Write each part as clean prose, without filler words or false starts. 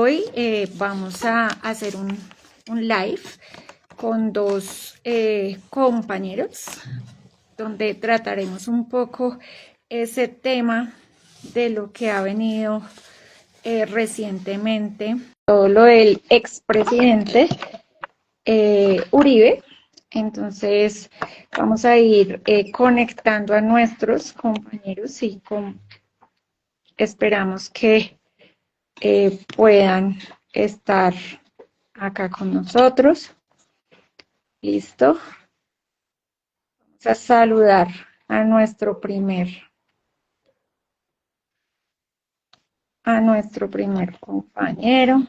Hoy vamos a hacer un live con dos compañeros donde trataremos un poco ese tema de lo que ha venido recientemente, todo lo del expresidente Uribe. Entonces vamos a ir conectando a nuestros compañeros y esperamos que puedan estar acá con nosotros. Listo. Vamos a saludar a nuestro primer compañero.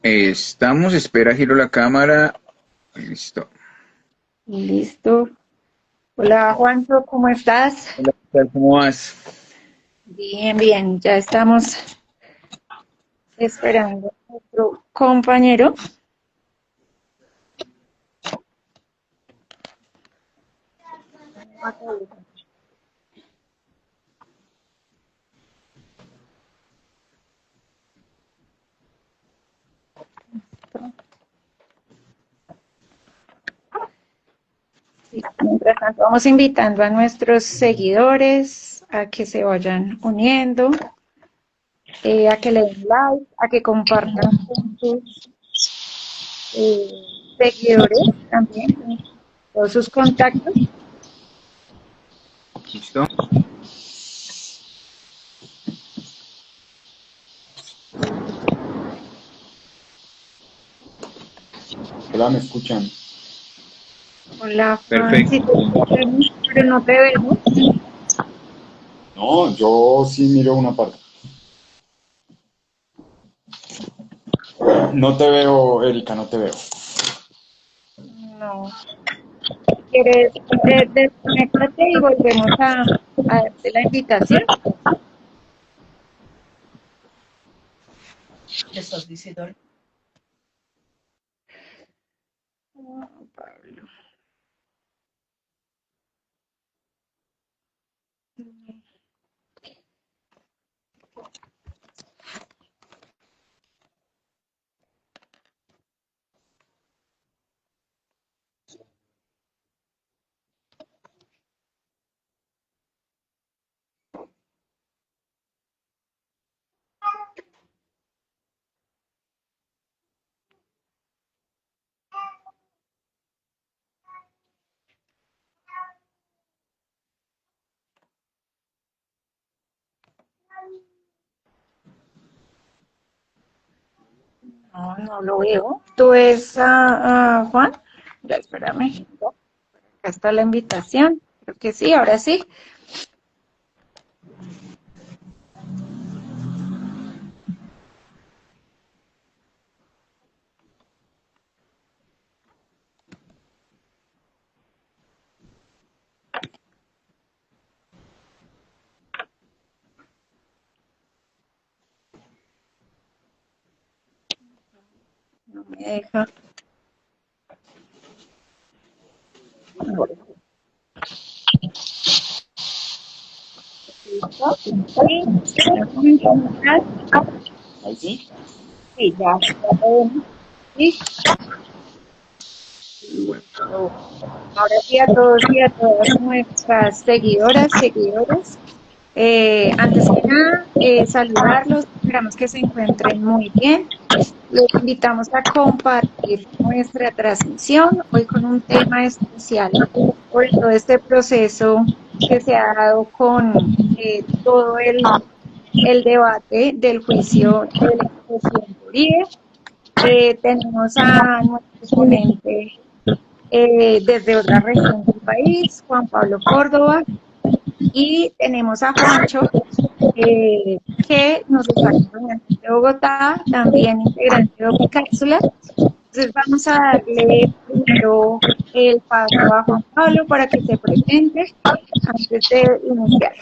Estamos, espera, giro la cámara. Listo. Listo. Hola, Juancho, ¿cómo estás? Hola, ¿qué tal? ¿Cómo vas? Bien, bien, ya estamos esperando a nuestro compañero. Sí, mientras tanto, vamos invitando a nuestros seguidores a que se vayan uniendo, a que le den like, a que compartan con sus seguidores también, con todos sus contactos. Listo. Hola, ¿me escuchan? Hola, Juan. Perfecto. Sí, te escuchamos, pero no te vemos. No, yo sí miro una parte. No te veo, Erika, no te veo. No. ¿Quieres desconectarte y volvemos a darte la invitación? ¿Qué estás diciendo? Pablo. No, no lo veo. ¿Tú ves a Juan? Ya, espérame. Acá está la invitación. Creo que sí, ahora sí. No me deja. ¿Listo? Sí, ¿cómo estás? ¿Ahí sí? Sí, ya te vemos. Sí. Ahora sí a todos y a todas nuestras seguidoras, seguidores. Antes que nada, saludarlos, esperamos que se encuentren muy bien. Los invitamos a compartir nuestra transmisión hoy con un tema especial por todo este proceso que se ha dado con todo el debate del juicio del expresidente Uribe. Tenemos a nuestro ponente desde otra región del país, Juan Pablo Córdoba, y tenemos a Juancho, que nos está acompañando de Bogotá, también integrante de Opicápsula. Entonces vamos a darle primero el paso a Juan Pablo para que se presente antes de iniciar.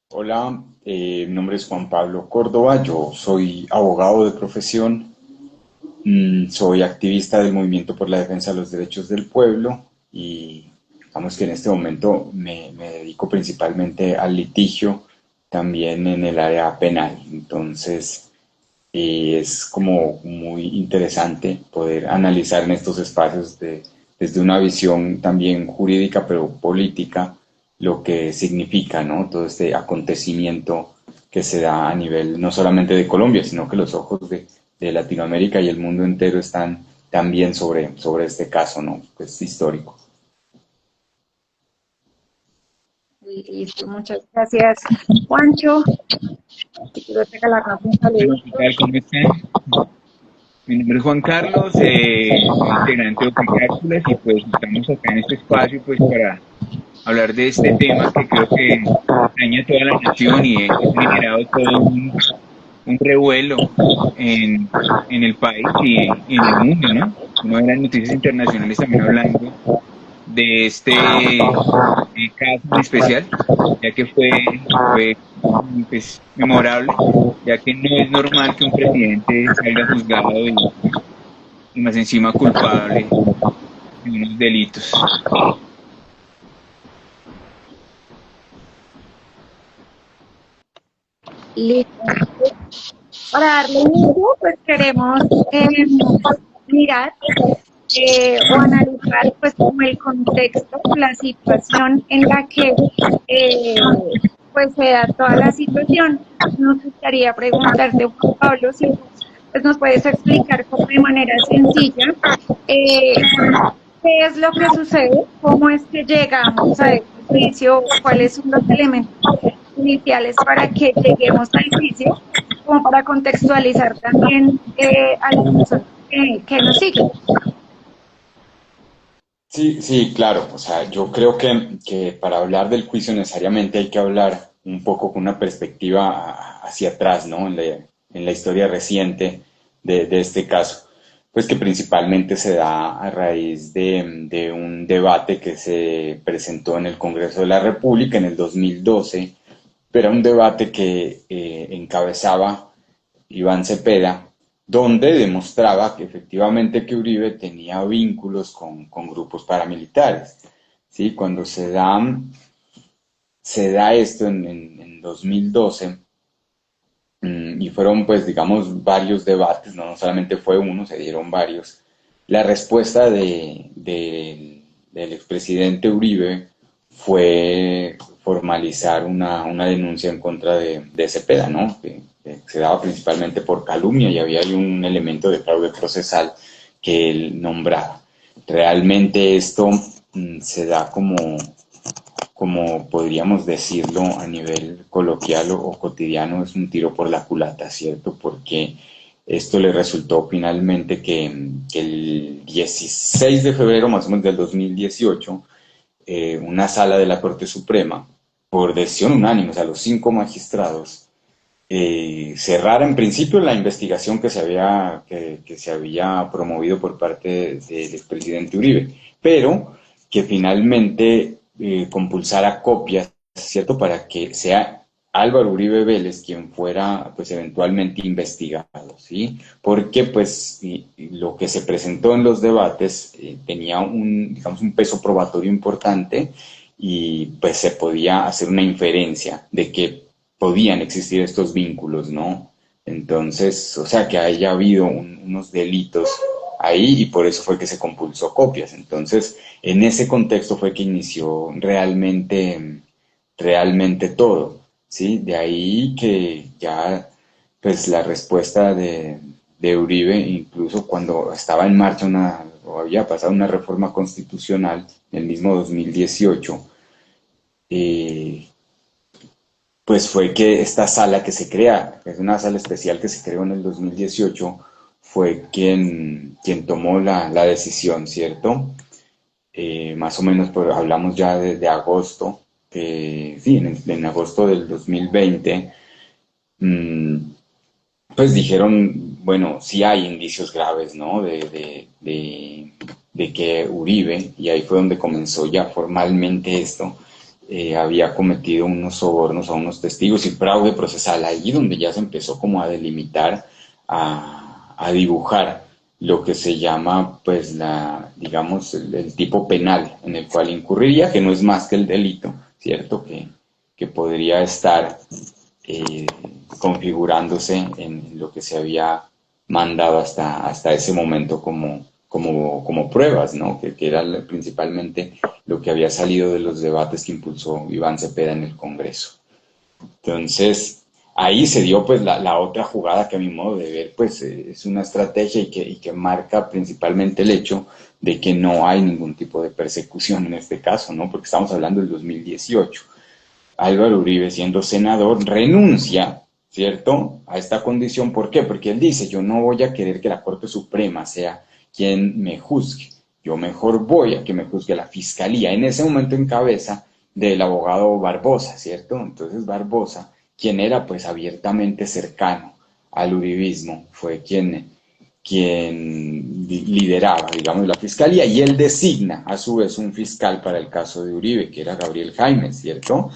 Hola, mi nombre es Juan Pablo Córdoba, yo soy abogado de profesión, soy activista del Movimiento por la Defensa de los Derechos del Pueblo y Digamos que en este momento me dedico principalmente al litigio, también en el área penal. Entonces, es como muy interesante poder analizar en estos espacios desde una visión también jurídica, pero política, lo que significa, ¿no? Todo este acontecimiento que se da a nivel no solamente de Colombia, sino que los ojos de Latinoamérica y el mundo entero están también sobre este caso, ¿no? Pues histórico. Listo, muchas gracias, Juancho. Si quiero regalarnos un Bueno, ¿qué saludito. tal? ¿Cómo están? Mi nombre es Juan Carlos, soy integrante de Opicápsulas y pues estamos acá en este espacio pues para hablar de este tema que creo que daña a toda la nación y ha generado todo un revuelo en el país y en el mundo, ¿no? Uno ve las noticias internacionales también hablando de este caso en especial, ya que fue pues, memorable, ya que no es normal que un presidente salga juzgado y más encima culpable de unos delitos. Listo. Para darle inicio, pues queremos mirar o analizar pues como el contexto, la situación en la que pues se da toda la situación. Nos gustaría preguntarte, Juan Pablo, si pues, nos puedes explicar como de manera sencilla qué es lo que sucede, cómo es que llegamos a este juicio, cuáles son los elementos iniciales para que lleguemos al juicio, como para contextualizar también a las personas que nos siguen. Sí, sí, claro. O sea, yo creo que para hablar del juicio necesariamente hay que hablar un poco con una perspectiva hacia atrás, ¿no? En la historia reciente de este caso. Pues que principalmente se da a raíz de un debate que se presentó en el Congreso de la República en el 2012, pero era un debate que encabezaba Iván Cepeda, donde demostraba que efectivamente que Uribe tenía vínculos con grupos paramilitares. ¿Sí? Cuando se da esto en 2012, y fueron pues digamos varios debates, no solamente fue uno, se dieron varios, la respuesta del expresidente Uribe fue formalizar una denuncia en contra de Cepeda, ¿no? Que se daba principalmente por calumnia y había ahí un elemento de fraude procesal que él nombraba. Realmente esto se da como podríamos decirlo a nivel coloquial o cotidiano, es un tiro por la culata, ¿cierto? Porque esto le resultó finalmente que el 16 de febrero, más o menos del 2018, una sala de la Corte Suprema, por decisión unánime, o sea, los 5 magistrados, cerrara en principio la investigación que se había promovido por parte del expresidente Uribe, pero que finalmente compulsara copias, ¿cierto? Para que sea Álvaro Uribe Vélez quien fuera, pues, eventualmente investigado, ¿sí? Porque, pues, lo que se presentó en los debates tenía digamos, un peso probatorio importante y, pues, se podía hacer una inferencia de que podían existir estos vínculos, ¿no? Entonces, o sea, que haya habido unos delitos ahí y por eso fue que se compulsó copias. Entonces, en ese contexto fue que inició realmente todo, ¿sí? De ahí que ya, pues la respuesta de Uribe, incluso cuando estaba en marcha o había pasado una reforma constitucional en el mismo 2018, eh, pues fue que esta sala que se crea, es una sala especial que se creó en el 2018, fue quien tomó la decisión, ¿cierto? Más o menos hablamos ya de agosto, sí, en agosto del 2020, mmm, pues dijeron, bueno, sí hay indicios graves, ¿no? De que Uribe, y ahí fue donde comenzó ya formalmente esto, había cometido unos sobornos a unos testigos y fraude procesal, ahí donde ya se empezó como a delimitar, a dibujar lo que se llama, pues, digamos, el tipo penal en el cual incurriría, que no es más que el delito, ¿cierto? Que podría estar eh, configurándose en lo que se había mandado hasta ese momento como pruebas, ¿no? Que era principalmente lo que había salido de los debates que impulsó Iván Cepeda en el Congreso. Entonces, ahí se dio pues la otra jugada que a mi modo de ver pues es una estrategia y que marca principalmente el hecho de que no hay ningún tipo de persecución en este caso, ¿no? Porque estamos hablando del 2018. Álvaro Uribe, siendo senador, renuncia, ¿cierto?, a esta condición. ¿Por qué? Porque él dice, yo no voy a querer que la Corte Suprema sea quien me juzgue, yo mejor voy a que me juzgue la Fiscalía. En ese momento en cabeza del abogado Barbosa, ¿cierto? Entonces Barbosa, quien era pues abiertamente cercano al uribismo, fue quien lideraba, digamos, la Fiscalía, y él designa a su vez un fiscal para el caso de Uribe, que era Gabriel Jaimes, ¿cierto?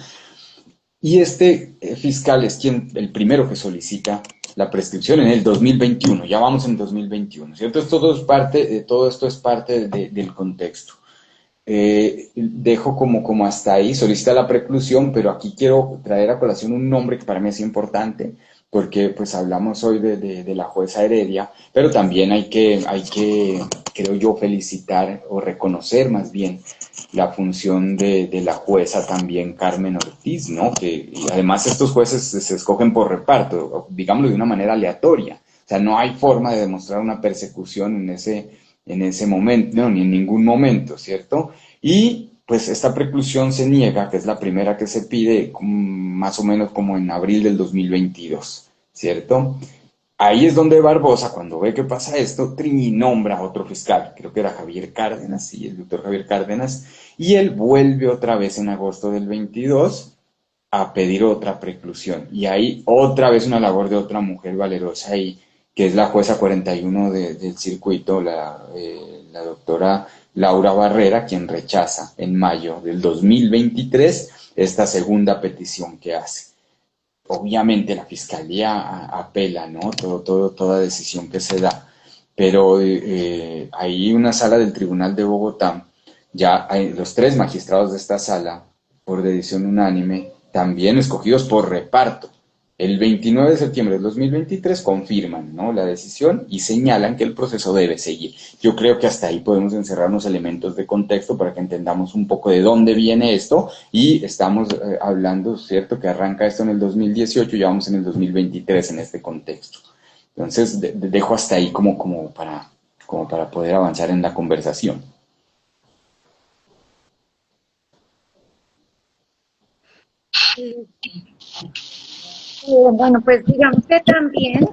Y este fiscal es el primero que solicita la prescripción en el 2021, ya vamos en 2021, ¿cierto? Todo esto es parte del contexto. Dejo como hasta ahí, solicita la preclusión, pero aquí quiero traer a colación un nombre que para mí es importante, porque pues hablamos hoy de la jueza Heredia, pero también hay que, creo yo, felicitar o reconocer más bien la función de la jueza también Carmen Ortiz, ¿no? Y además estos jueces se escogen por reparto, digámoslo de una manera aleatoria, o sea, no hay forma de demostrar una persecución en ese momento, no, ni en ningún momento, ¿cierto? Y pues esta preclusión se niega, que es la primera que se pide más o menos como en abril del 2022, ¿cierto? Ahí es donde Barbosa, cuando ve que pasa esto, nombra a otro fiscal, creo que era Javier Cárdenas, sí, el doctor Javier Cárdenas, y él vuelve otra vez en agosto del 22 a pedir otra preclusión. Y ahí otra vez una labor de otra mujer valerosa ahí, que es la jueza 41 del circuito, la doctora Laura Barrera, quien rechaza en mayo del 2023 esta segunda petición que hace. Obviamente la fiscalía apela, ¿no? Toda decisión que se da, pero hay una sala del Tribunal de Bogotá, ya hay los 3 magistrados de esta sala, por decisión unánime, también escogidos por reparto, el 29 de septiembre del 2023 confirman, ¿no?, la decisión y señalan que el proceso debe seguir. Yo creo que hasta ahí podemos encerrar unos elementos de contexto para que entendamos un poco de dónde viene esto, y estamos hablando, ¿cierto?, que arranca esto en el 2018 y ya vamos en el 2023 en este contexto. Entonces, dejo hasta ahí como para poder avanzar en la conversación. Bueno, pues digamos que también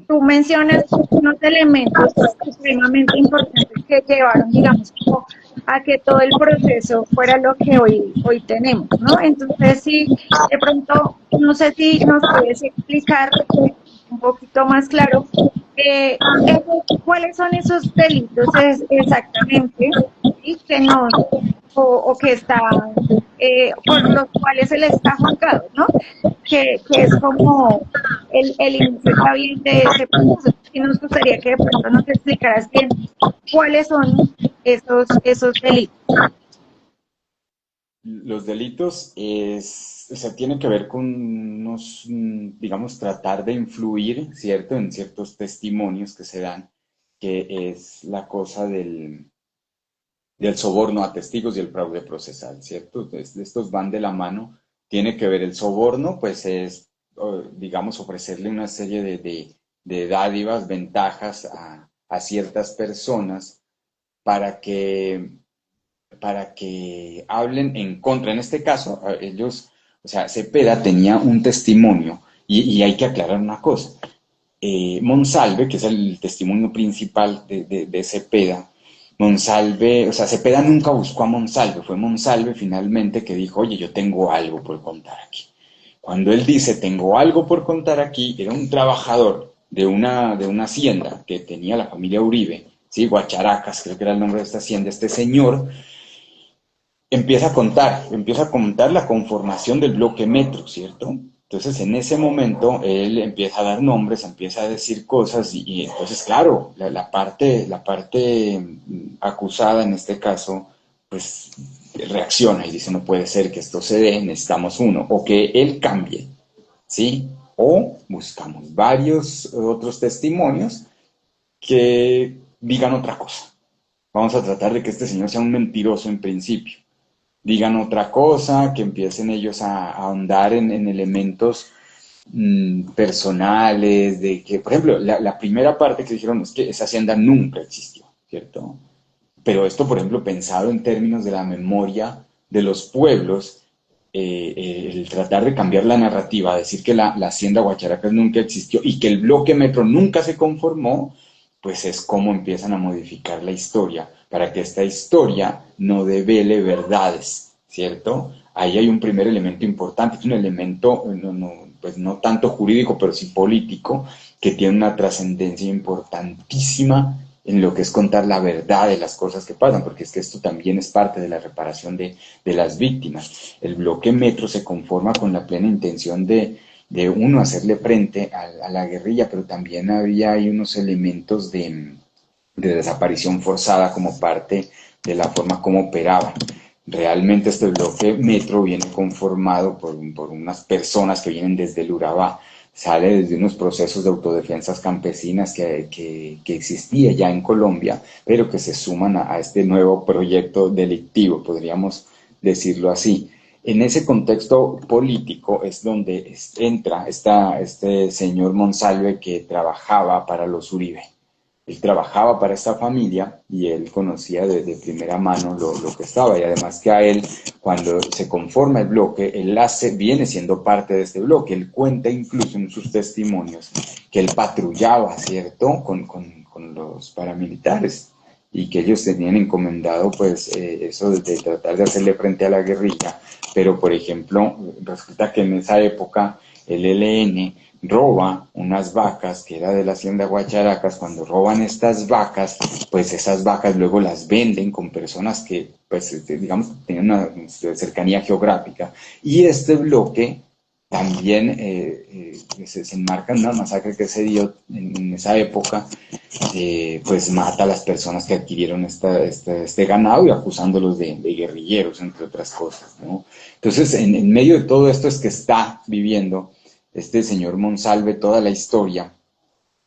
tú mencionas unos elementos supremamente importantes que llevaron, digamos, como a que todo el proceso fuera lo que hoy tenemos, ¿no? Entonces, sí, de pronto, no sé si nos puedes explicar un poquito más claro cuáles son esos delitos exactamente, ¿sí?, que nos, o que está, por los cuales él está juzgado, ¿no? Que es como el inicio está bien de ese proceso. Y nos gustaría que de pronto nos explicaras bien cuáles son esos delitos. Los delitos o sea, tiene que ver con unos, digamos, tratar de influir, ¿cierto?, en ciertos testimonios que se dan, que es la cosa del soborno a testigos y el fraude procesal, ¿cierto? Estos van de la mano. Tiene que ver el soborno, pues es, digamos, ofrecerle una serie de dádivas, ventajas a ciertas personas para que hablen en contra. En este caso, ellos, o sea, Cepeda tenía un testimonio, y hay que aclarar una cosa. Monsalve, que es el testimonio principal de Cepeda, Monsalve, o sea, Cepeda nunca buscó a Monsalve, fue Monsalve finalmente que dijo, oye, yo tengo algo por contar aquí. Cuando él dice, tengo algo por contar aquí, era un trabajador de una hacienda que tenía la familia Uribe, ¿sí? Guacharacas, creo que era el nombre de esta hacienda. Este señor empieza a contar la conformación del bloque Metro, ¿cierto? Entonces, en ese momento, él empieza a dar nombres, empieza a decir cosas y entonces, claro, la parte acusada en este caso, pues reacciona y dice, no puede ser que esto se dé, necesitamos uno, o que él cambie, ¿sí? O buscamos varios otros testimonios que digan otra cosa. Vamos a tratar de que este señor sea un mentiroso en principio. Digan otra cosa, que empiecen ellos a ahondar en elementos personales, de que, por ejemplo, la primera parte que dijeron es que esa hacienda nunca existió, ¿cierto? Pero esto, por ejemplo, pensado en términos de la memoria de los pueblos, el tratar de cambiar la narrativa, decir que la hacienda Guacharacas nunca existió y que el bloque metro nunca se conformó, pues es como empiezan a modificar la historia para que esta historia no devele verdades, ¿cierto? Ahí hay un primer elemento importante, es un elemento pues no tanto jurídico, pero sí político, que tiene una trascendencia importantísima en lo que es contar la verdad de las cosas que pasan, porque es que esto también es parte de la reparación de las víctimas. El bloque metro se conforma con la plena intención de uno, hacerle frente a la guerrilla, pero también había ahí unos elementos de desaparición forzada como parte de la forma como operaban. Realmente este bloque metro viene conformado por unas personas que vienen desde el Urabá, sale desde unos procesos de autodefensas campesinas que existía ya en Colombia, pero que se suman a este nuevo proyecto delictivo, podríamos decirlo así. En ese contexto político es donde entra este señor Monsalve que trabajaba para los Uribe. Él trabajaba para esta familia y él conocía de primera mano lo que estaba, y además que a él, cuando se conforma el bloque, él viene siendo parte de este bloque. Él cuenta incluso en sus testimonios que él patrullaba, ¿cierto?, con los paramilitares y que ellos tenían encomendado pues eso de tratar de hacerle frente a la guerrilla, pero por ejemplo resulta que en esa época el ELN roba unas vacas que era de la hacienda Guacharacas. Cuando roban estas vacas, pues esas vacas luego las venden con personas que pues digamos tenían una cercanía geográfica, y este bloque también se enmarca en una masacre que se dio en esa época, pues mata a las personas que adquirieron este ganado y acusándolos de guerrilleros, entre otras cosas, ¿no? Entonces, en medio de todo esto es que está viviendo este señor Monsalve toda la historia,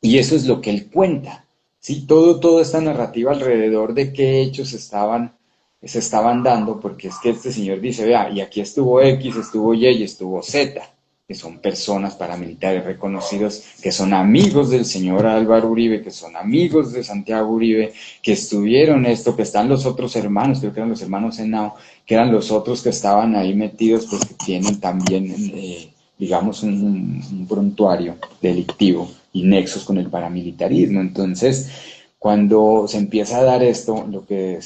y eso es lo que él cuenta, ¿sí? Toda esta narrativa alrededor de qué hechos se estaban dando, porque es que este señor dice, vea, y aquí estuvo X, estuvo Y y estuvo Z, que son personas paramilitares reconocidos, que son amigos del señor Álvaro Uribe, que son amigos de Santiago Uribe, que estuvieron esto, que están los otros hermanos, creo que eran los hermanos Henao, que eran los otros que estaban ahí metidos, porque tienen también, digamos, un prontuario delictivo y nexos con el paramilitarismo. Entonces, cuando se empieza a dar esto, lo que o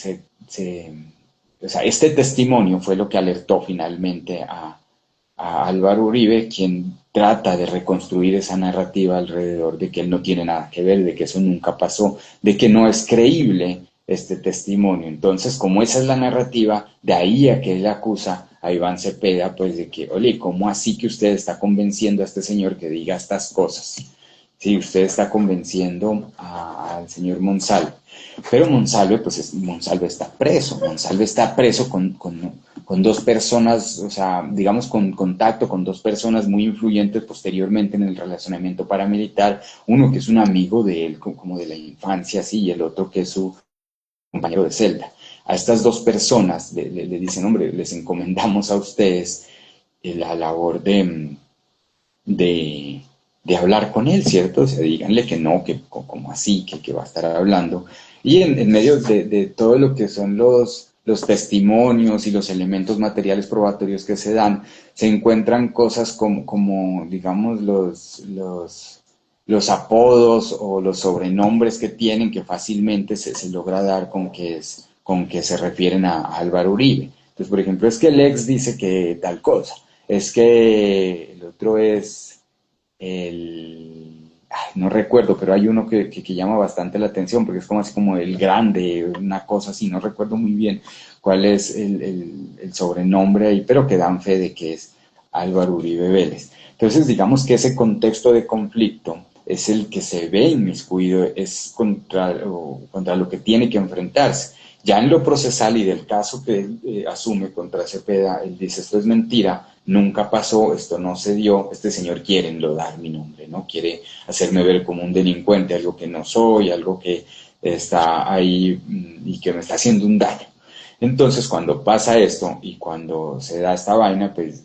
sea, este testimonio fue lo que alertó finalmente a Álvaro Uribe, quien trata de reconstruir esa narrativa alrededor de que él no tiene nada que ver, de que eso nunca pasó, de que no es creíble este testimonio. Entonces, como esa es la narrativa, de ahí a que él acusa a Iván Cepeda, pues de que, oye, ¿cómo así que usted está convenciendo a este señor que diga estas cosas? Sí, usted está convenciendo al señor Monsalve. Pero Monsalve, pues Monsalve está preso con dos personas, o sea, digamos con contacto con dos personas muy influyentes posteriormente en el relacionamiento paramilitar, uno que es un amigo de él, como de la infancia, sí, y el otro que es su compañero de celda. A estas dos personas le dicen, hombre, les encomendamos a ustedes la labor de hablar con él, ¿cierto? O sea, díganle que no, que como así, que va a estar hablando. Y en medio de todo lo que son los testimonios y los elementos materiales probatorios que se dan, se encuentran cosas como digamos, los apodos o los sobrenombres que tienen, que fácilmente se logra dar con que se refieren a Álvaro Uribe. Entonces, por ejemplo, es que el ex dice que tal cosa, es que el otro es no recuerdo, pero hay uno que llama bastante la atención, porque es como así como el grande, una cosa así, no recuerdo muy bien cuál es el sobrenombre ahí, pero que dan fe de que es Álvaro Uribe Vélez. Entonces, digamos que ese contexto de conflicto es el que se ve inmiscuido, es contra lo que tiene que enfrentarse. Ya en lo procesal y del caso que él asume contra Cepeda, él dice, esto es mentira, nunca pasó, esto no se dio, este señor quiere enlodar mi nombre, ¿no? Quiere hacerme ver como un delincuente, algo que no soy, algo que está ahí y que me está haciendo un daño. Entonces, cuando pasa esto y cuando se da esta vaina, pues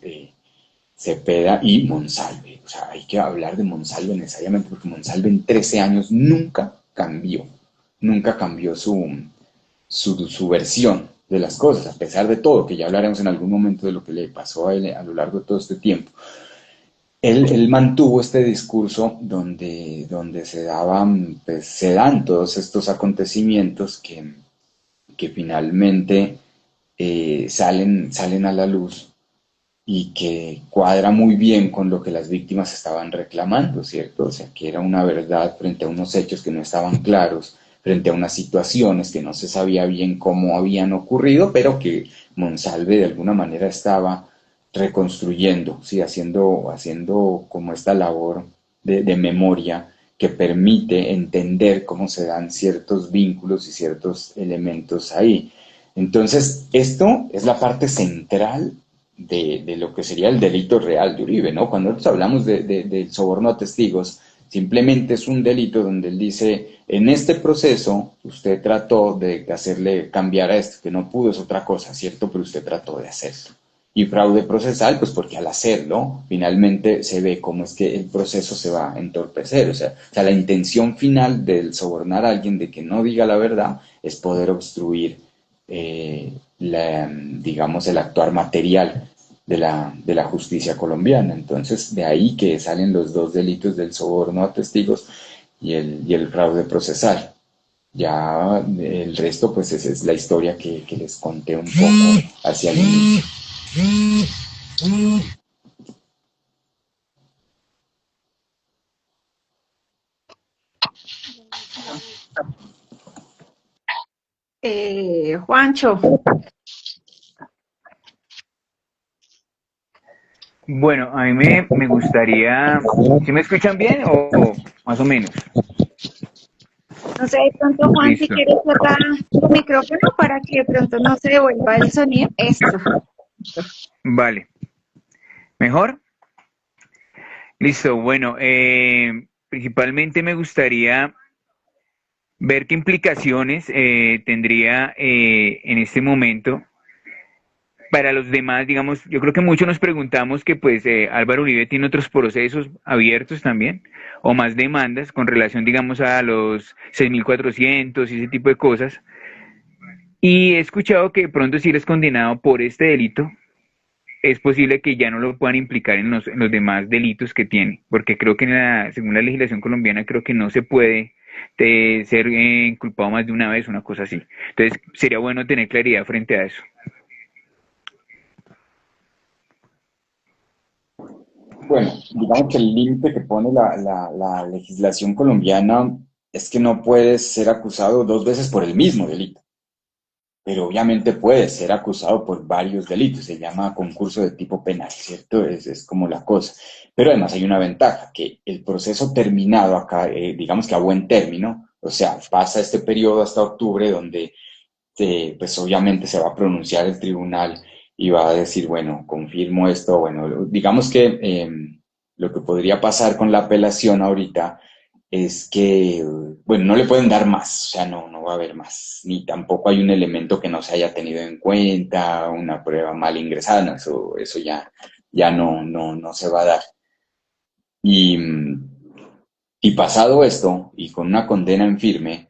Cepeda y Monsalve. O sea, hay que hablar de Monsalve necesariamente porque Monsalve en 13 años nunca cambió su versión de las cosas, a pesar de todo, que ya hablaremos en algún momento de lo que le pasó a él a lo largo de todo este tiempo. Él mantuvo este discurso donde pues, se dan todos estos acontecimientos que finalmente salen a la luz y que cuadra muy bien con lo que las víctimas estaban reclamando, ¿cierto? O sea, que era una verdad frente a unos hechos que no estaban claros, frente a unas situaciones que no se sabía bien cómo habían ocurrido, pero que Monsalve de alguna manera estaba reconstruyendo, ¿sí? Haciendo como esta labor de memoria que permite entender cómo se dan ciertos vínculos y ciertos elementos ahí. Entonces, esto es la parte central de lo que sería el delito real de Uribe, ¿no? Cuando nosotros hablamos del soborno a testigos, simplemente es un delito donde él dice, en este proceso usted trató de hacerle cambiar a esto, que no pudo, es otra cosa, ¿cierto? Pero usted trató de hacerlo. Y fraude procesal, pues porque al hacerlo, finalmente se ve cómo es que el proceso se va a entorpecer. O sea, la intención final del sobornar a alguien de que no diga la verdad es poder obstruir digamos, el actuar material de la justicia colombiana. Entonces, de ahí que salen los dos delitos del soborno a testigos y el fraude procesal. Ya el resto, pues esa es la historia que les conté un poco hacia el inicio. Juancho, Bueno, a mí me gustaría, ¿sí me escuchan bien o más o menos? no sé, de pronto Juan, si Listo, quieres cerrar tu micrófono para que de pronto no se devuelva el sonido. Esto. vale. ¿Mejor? Listo, bueno, principalmente me gustaría ver qué implicaciones tendría en este momento para los demás, digamos, yo creo que muchos nos preguntamos que pues Álvaro Uribe tiene otros procesos abiertos también, o más demandas con relación, digamos, a los 6.400 y ese tipo de cosas. Y he escuchado que de pronto si eres condenado por este delito, es posible que ya no lo puedan implicar en los demás delitos que tiene, porque creo que según la legislación colombiana, creo que no se puede ser culpado más de una vez, una cosa así. Entonces, sería bueno tener claridad frente a eso. Bueno, digamos que el límite que pone la legislación colombiana es que no puedes ser acusado dos veces por el mismo delito, pero obviamente puede ser acusado por varios delitos, se llama concurso de tipo penal, ¿cierto? Es como la cosa. Pero además hay una ventaja, que el proceso terminado acá, digamos que a buen término, o sea, pasa este periodo hasta octubre donde pues obviamente se va a pronunciar el tribunal y va a decir, bueno, confirmo esto, bueno, digamos que lo que podría pasar con la apelación ahorita es que, bueno, no le pueden dar más, o sea, no va a haber más, ni tampoco hay un elemento que no se haya tenido en cuenta, una prueba mal ingresada, no, eso ya no se va a dar. Y, y pasado esto, y con una condena en firme,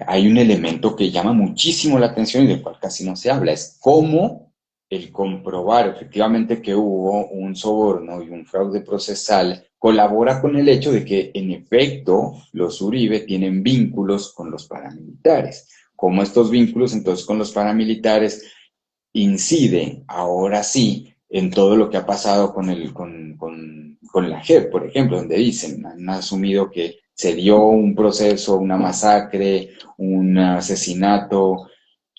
hay un elemento que llama muchísimo la atención y del cual casi no se habla, es cómo el comprobar efectivamente que hubo un soborno y un fraude procesal colabora con el hecho de que en efecto los Uribe tienen vínculos con los paramilitares. Cómo estos vínculos entonces con los paramilitares incide ahora sí en todo lo que ha pasado con la JEP, por ejemplo, donde dicen, han asumido que se dio un proceso, una masacre, un asesinato,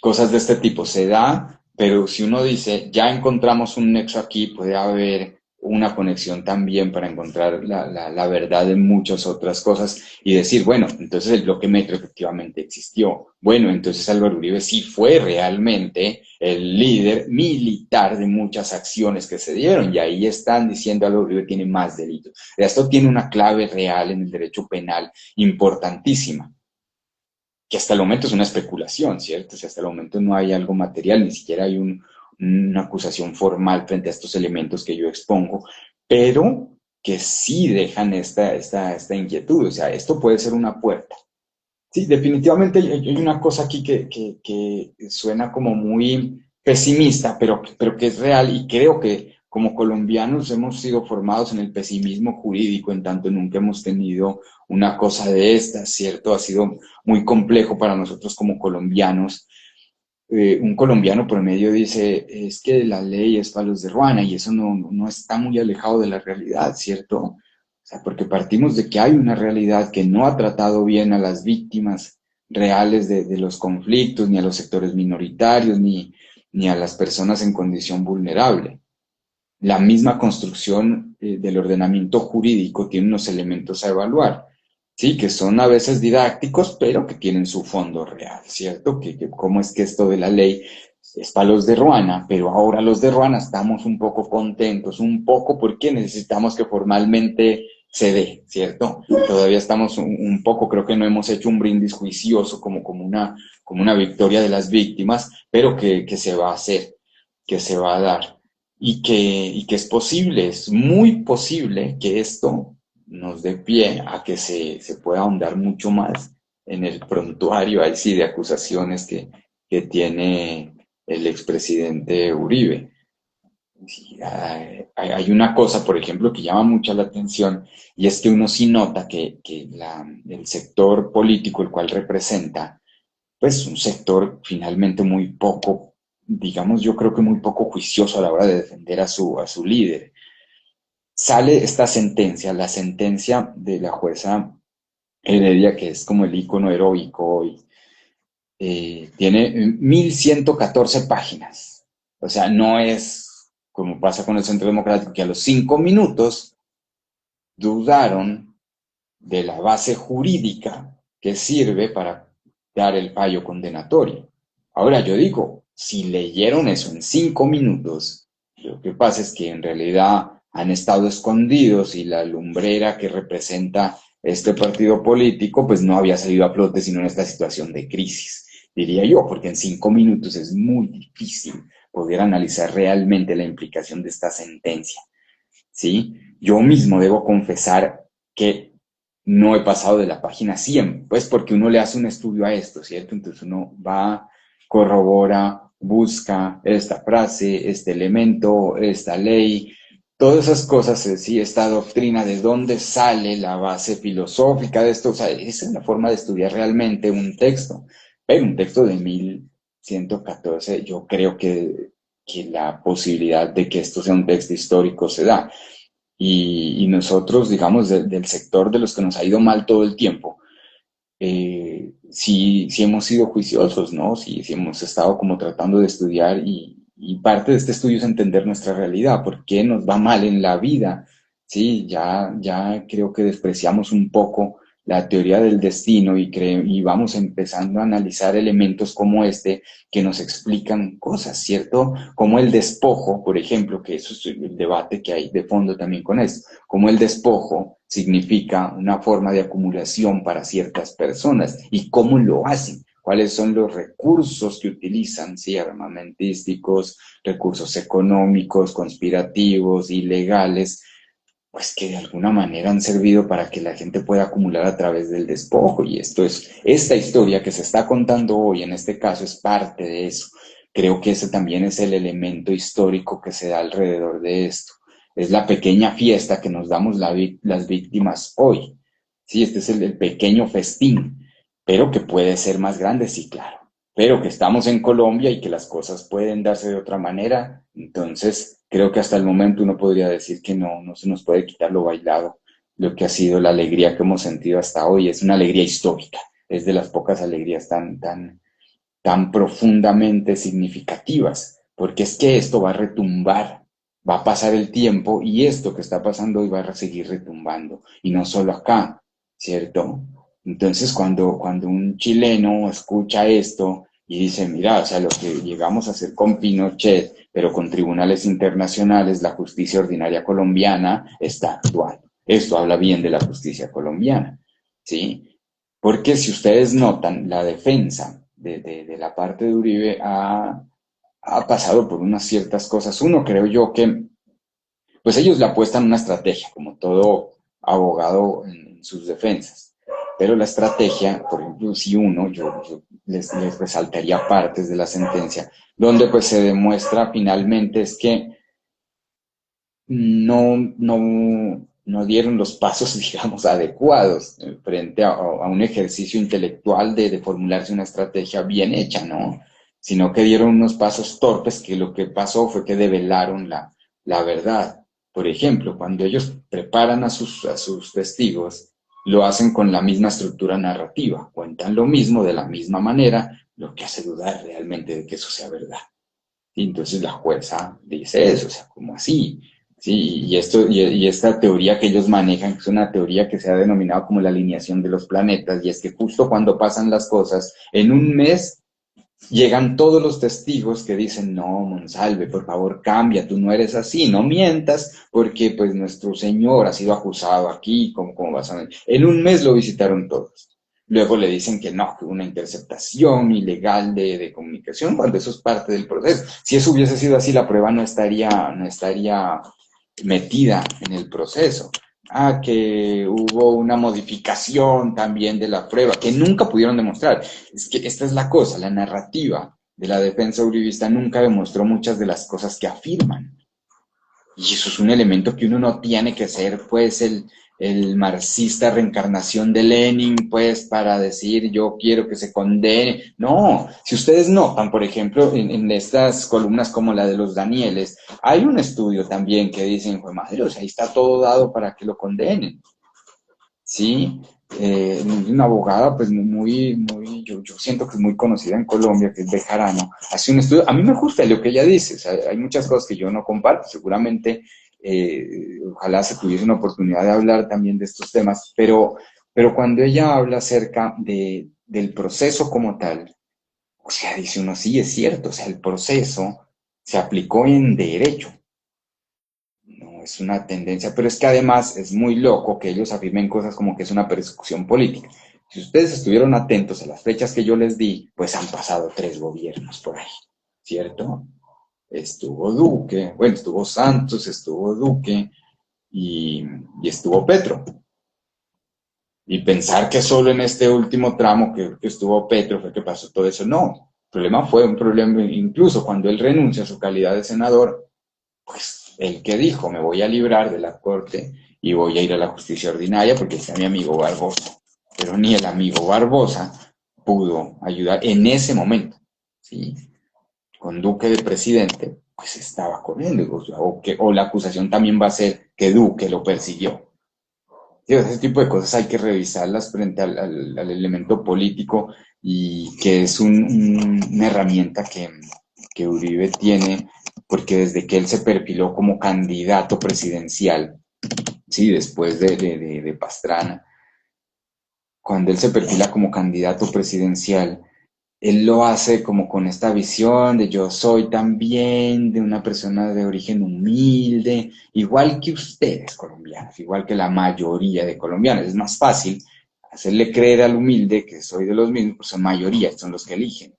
cosas de este tipo. Se da, pero si uno dice, ya encontramos un nexo aquí, puede haber una conexión también para encontrar la verdad en muchas otras cosas y decir, bueno, entonces el bloque Metro efectivamente existió. Bueno, entonces Álvaro Uribe sí fue realmente el líder militar de muchas acciones que se dieron y ahí están diciendo Álvaro Uribe tiene más delitos. Esto tiene una clave real en el derecho penal importantísima, que hasta el momento es una especulación, ¿cierto? O sea, hasta el momento no hay algo material, ni siquiera hay una acusación formal frente a estos elementos que yo expongo, pero que sí dejan esta inquietud. O sea, esto puede ser una puerta. Sí, definitivamente hay una cosa aquí que suena como muy pesimista, pero que es real y creo que como colombianos hemos sido formados en el pesimismo jurídico, en tanto nunca hemos tenido una cosa de estas, ¿cierto? Ha sido muy complejo para nosotros como colombianos. Un colombiano promedio dice, es que la ley es palos de ruana y eso no está muy alejado de la realidad, ¿cierto? O sea, porque partimos de que hay una realidad que no ha tratado bien a las víctimas reales de los conflictos, ni a los sectores minoritarios, ni a las personas en condición vulnerable. La misma construcción del ordenamiento jurídico tiene unos elementos a evaluar. Sí, que son a veces didácticos, pero que tienen su fondo real, ¿cierto? Que cómo es que esto de la ley es para los de Ruana, pero ahora los de Ruana estamos un poco contentos, un poco porque necesitamos que formalmente se dé, ¿cierto? Todavía estamos un poco, creo que no hemos hecho un brindis juicioso como una victoria de las víctimas, pero que se va a hacer, que se va a dar. Y que es posible, es muy posible que esto nos dé pie a que se pueda ahondar mucho más en el prontuario, ahí sí, de acusaciones que tiene el expresidente Uribe. Sí, hay una cosa, por ejemplo, que llama mucho la atención y es que uno sí nota que el sector político el cual representa, pues un sector finalmente muy poco, digamos, yo creo que muy poco juicioso a la hora de defender a su líder. Sale esta sentencia, la sentencia de la jueza Heredia, que es como el icono heroico hoy, tiene 1114 páginas. O sea, no es como pasa con el Centro Democrático, que a los 5 minutos dudaron de la base jurídica que sirve para dar el fallo condenatorio. Ahora yo digo, si leyeron eso en 5 minutos, lo que pasa es que en realidad han estado escondidos y la lumbrera que representa este partido político pues no había salido a flote sino en esta situación de crisis, diría yo, porque en 5 minutos es muy difícil poder analizar realmente la implicación de esta sentencia, ¿sí? Yo mismo debo confesar que no he pasado de la página 100, pues porque uno le hace un estudio a esto, ¿cierto? Entonces uno va, corrobora, busca esta frase, este elemento, esta ley, todas esas cosas, sí, esta doctrina, de dónde sale la base filosófica de esto, o sea, esa es la forma de estudiar realmente un texto, pero un texto de 1114, yo creo que la posibilidad de que esto sea un texto histórico se da. Y nosotros, digamos, del sector de los que nos ha ido mal todo el tiempo, sí hemos sido juiciosos, ¿no? Sí hemos estado como tratando de estudiar y parte de este estudio es entender nuestra realidad, por qué nos va mal en la vida, ¿sí? Ya creo que despreciamos un poco la teoría del destino y vamos empezando a analizar elementos como este que nos explican cosas, ¿cierto? Como el despojo, por ejemplo, que eso es el debate que hay de fondo también con esto, como el despojo significa una forma de acumulación para ciertas personas y cómo lo hacen, cuáles son los recursos que utilizan, sí, armamentísticos, recursos económicos, conspirativos, ilegales, pues que de alguna manera han servido para que la gente pueda acumular a través del despojo. Y esta historia que se está contando hoy, en este caso, es parte de eso. Creo que ese también es el elemento histórico que se da alrededor de esto. Es la pequeña fiesta que nos damos las víctimas hoy. Sí, este es el pequeño festín, pero que puede ser más grande, sí, claro. Pero que estamos en Colombia y que las cosas pueden darse de otra manera, entonces creo que hasta el momento uno podría decir que no se nos puede quitar lo bailado, lo que ha sido la alegría que hemos sentido hasta hoy. Es una alegría histórica, es de las pocas alegrías tan profundamente significativas, porque es que esto va a retumbar va a pasar el tiempo y esto que está pasando hoy va a seguir retumbando. Y no solo acá, ¿cierto? Entonces, cuando un chileno escucha esto y dice, mira, o sea, lo que llegamos a hacer con Pinochet, pero con tribunales internacionales, la justicia ordinaria colombiana está actuando. Esto habla bien de la justicia colombiana, ¿sí? Porque si ustedes notan, la defensa de la parte de Uribe ha pasado por unas ciertas cosas. Uno, creo yo que, pues ellos le apuestan una estrategia, como todo abogado en sus defensas. Pero la estrategia, por ejemplo, si uno, yo les resaltaría partes de la sentencia, donde pues se demuestra finalmente es que no dieron los pasos, digamos, adecuados frente a un ejercicio intelectual de formularse una estrategia bien hecha, ¿no? Sino que dieron unos pasos torpes que lo que pasó fue que develaron la verdad. Por ejemplo, cuando ellos preparan a sus testigos, lo hacen con la misma estructura narrativa, cuentan lo mismo de la misma manera, lo que hace dudar realmente de que eso sea verdad. Y entonces la jueza dice eso, o sea, como así. Sí, y esta teoría que ellos manejan, que es una teoría que se ha denominado como la alineación de los planetas, y es que justo cuando pasan las cosas, en un mes llegan todos los testigos que dicen, no, Monsalve, por favor cambia, tú no eres así, no mientas, porque pues nuestro Señor ha sido acusado aquí, ¿cómo vas a ver? En un mes lo visitaron todos. Luego le dicen que no, que hubo una interceptación ilegal de comunicación, cuando eso es parte del proceso. Si eso hubiese sido así, la prueba no estaría metida en el proceso. Que hubo una modificación también de la prueba, que nunca pudieron demostrar. Es que esta es la cosa, la narrativa de la defensa uribista nunca demostró muchas de las cosas que afirman. Y eso es un elemento que uno no tiene que ser, pues, el marxista reencarnación de Lenin, pues, para decir yo quiero que se condene. No, si ustedes notan, por ejemplo, en estas columnas como la de los Danieles, hay un estudio también que dicen, pues, madre, o sea, ahí está todo dado para que lo condenen. ¿Sí? Una abogada, pues yo siento que es muy conocida en Colombia, que es Bejarano, hace un estudio, a mí me gusta lo que ella dice, o sea, hay muchas cosas que yo no comparto, seguramente, ojalá se tuviese una oportunidad de hablar también de estos temas, pero cuando ella habla acerca del proceso como tal, o sea, dice uno, sí, es cierto, o sea, el proceso se aplicó en derecho, no es una tendencia, pero es que además es muy loco que ellos afirmen cosas como que es una persecución política. Si ustedes estuvieron atentos a las fechas que yo les di, pues han pasado 3 gobiernos por ahí, ¿cierto? Estuvo Duque, bueno, estuvo Santos, estuvo Duque y estuvo Petro. Y pensar que solo en este último tramo que estuvo Petro fue que pasó todo eso, no. El problema fue un problema, incluso cuando él renuncia a su calidad de senador, pues el que dijo, me voy a librar de la corte y voy a ir a la justicia ordinaria porque está mi amigo Barbosa. Pero ni el amigo Barbosa pudo ayudar en ese momento, ¿sí? Con Duque de presidente, pues estaba corriendo, o la acusación también va a ser que Duque lo persiguió. Sí, ese tipo de cosas hay que revisarlas frente al elemento político y que es una herramienta que Uribe tiene, porque desde que él se perfiló como candidato presidencial, sí, después de Pastrana, cuando él se perfila como candidato presidencial, él lo hace como con esta visión de yo soy también de una persona de origen humilde, igual que ustedes colombianos, igual que la mayoría de colombianos. Es más fácil hacerle creer al humilde que soy de los mismos, pues son mayoría, son los que eligen.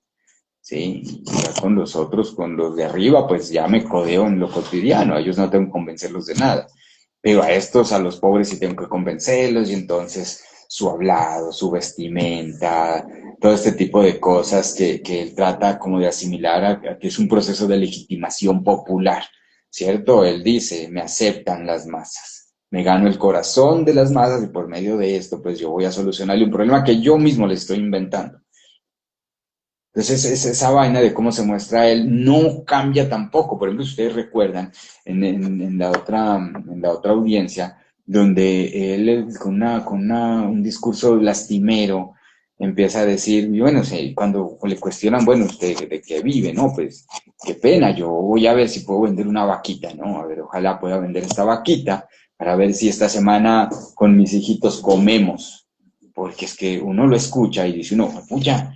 ¿Sí? Y ya con los otros, con los de arriba, pues ya me codeo en lo cotidiano, a ellos no tengo que convencerlos de nada. Pero a estos, a los pobres, sí tengo que convencerlos y entonces su hablado, su vestimenta, todo este tipo de cosas que él trata como de asimilar a que es un proceso de legitimación popular, ¿cierto? Él dice, me aceptan las masas, me gano el corazón de las masas y por medio de esto, pues yo voy a solucionarle un problema que yo mismo le estoy inventando. Entonces, esa vaina de cómo se muestra él no cambia tampoco. Por ejemplo, si ustedes recuerdan en la otra audiencia, donde él con un discurso lastimero empieza a decir, y bueno, sí, cuando le cuestionan, bueno, ¿usted de qué vive? No, pues, qué pena, yo voy a ver si puedo vender una vaquita, ¿no? A ver, ojalá pueda vender esta vaquita para ver si esta semana con mis hijitos comemos. Porque es que uno lo escucha y dice uno, puya,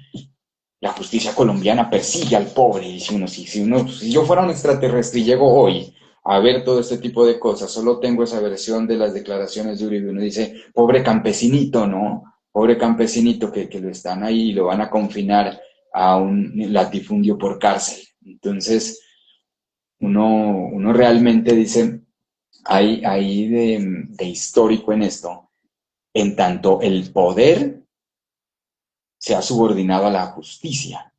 la justicia colombiana persigue al pobre. Y dice uno, si yo fuera un extraterrestre y llego hoy a ver todo este tipo de cosas, solo tengo esa versión de las declaraciones de Uribe. Uno dice, pobre campesinito, ¿no? Pobre campesinito que lo están ahí y lo van a confinar a un latifundio por cárcel. Entonces, uno realmente dice, hay de histórico en esto, en tanto el poder se ha subordinado a la justicia.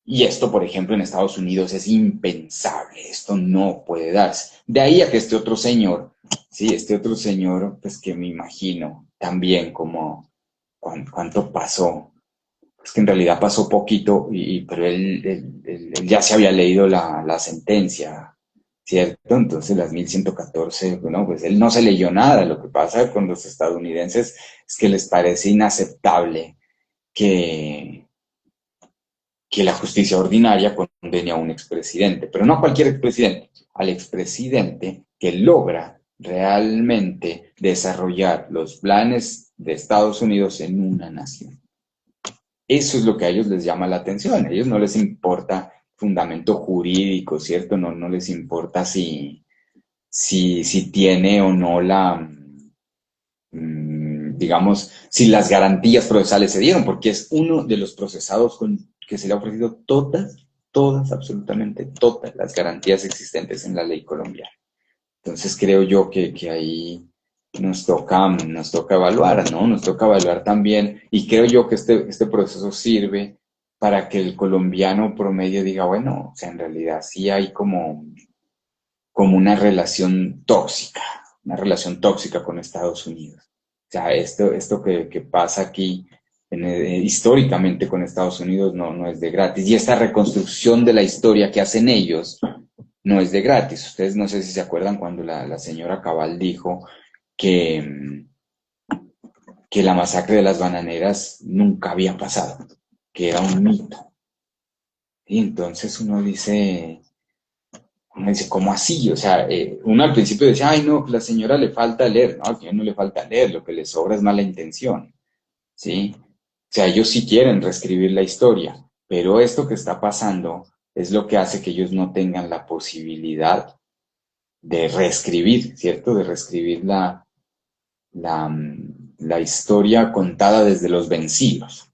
Y esto, por ejemplo, en Estados Unidos es impensable, esto no puede darse. De ahí a que este otro señor, sí, este otro señor, pues que me imagino también como cuánto pasó, pues que en realidad pasó poquito, pero él ya se había leído la sentencia, ¿cierto? Entonces las 1114, bueno, pues él no se leyó nada. Lo que pasa con los estadounidenses es que les parece inaceptable que la justicia ordinaria condene a un expresidente, pero no a cualquier expresidente, al expresidente que logra realmente desarrollar los planes de Estados Unidos en una nación. Eso es lo que a ellos les llama la atención. A ellos no les importa fundamento jurídico, ¿cierto? No les importa si tiene o no digamos, si las garantías procesales se dieron, porque es uno de los procesados que se le ha ofrecido todas, absolutamente todas las garantías existentes en la ley colombiana. Entonces creo yo que ahí nos toca evaluar, ¿no? Nos toca evaluar también, y creo yo que este proceso sirve para que el colombiano promedio diga, bueno, o sea, en realidad sí hay como una relación tóxica con Estados Unidos. O sea, esto que pasa aquí históricamente con Estados Unidos no es de gratis. Y esta reconstrucción de la historia que hacen ellos no es de gratis. Ustedes no sé si se acuerdan cuando la señora Cabal dijo que la masacre de las bananeras nunca había pasado, que era un mito. Y entonces uno dice, ¿cómo así? O sea, uno al principio decía, ay, no, la señora le falta leer. No, a ella no le falta leer, lo que le sobra es mala intención, ¿sí? O sea, ellos sí quieren reescribir la historia, pero esto que está pasando es lo que hace que ellos no tengan la posibilidad de reescribir, ¿cierto? De reescribir la historia contada desde los vencidos,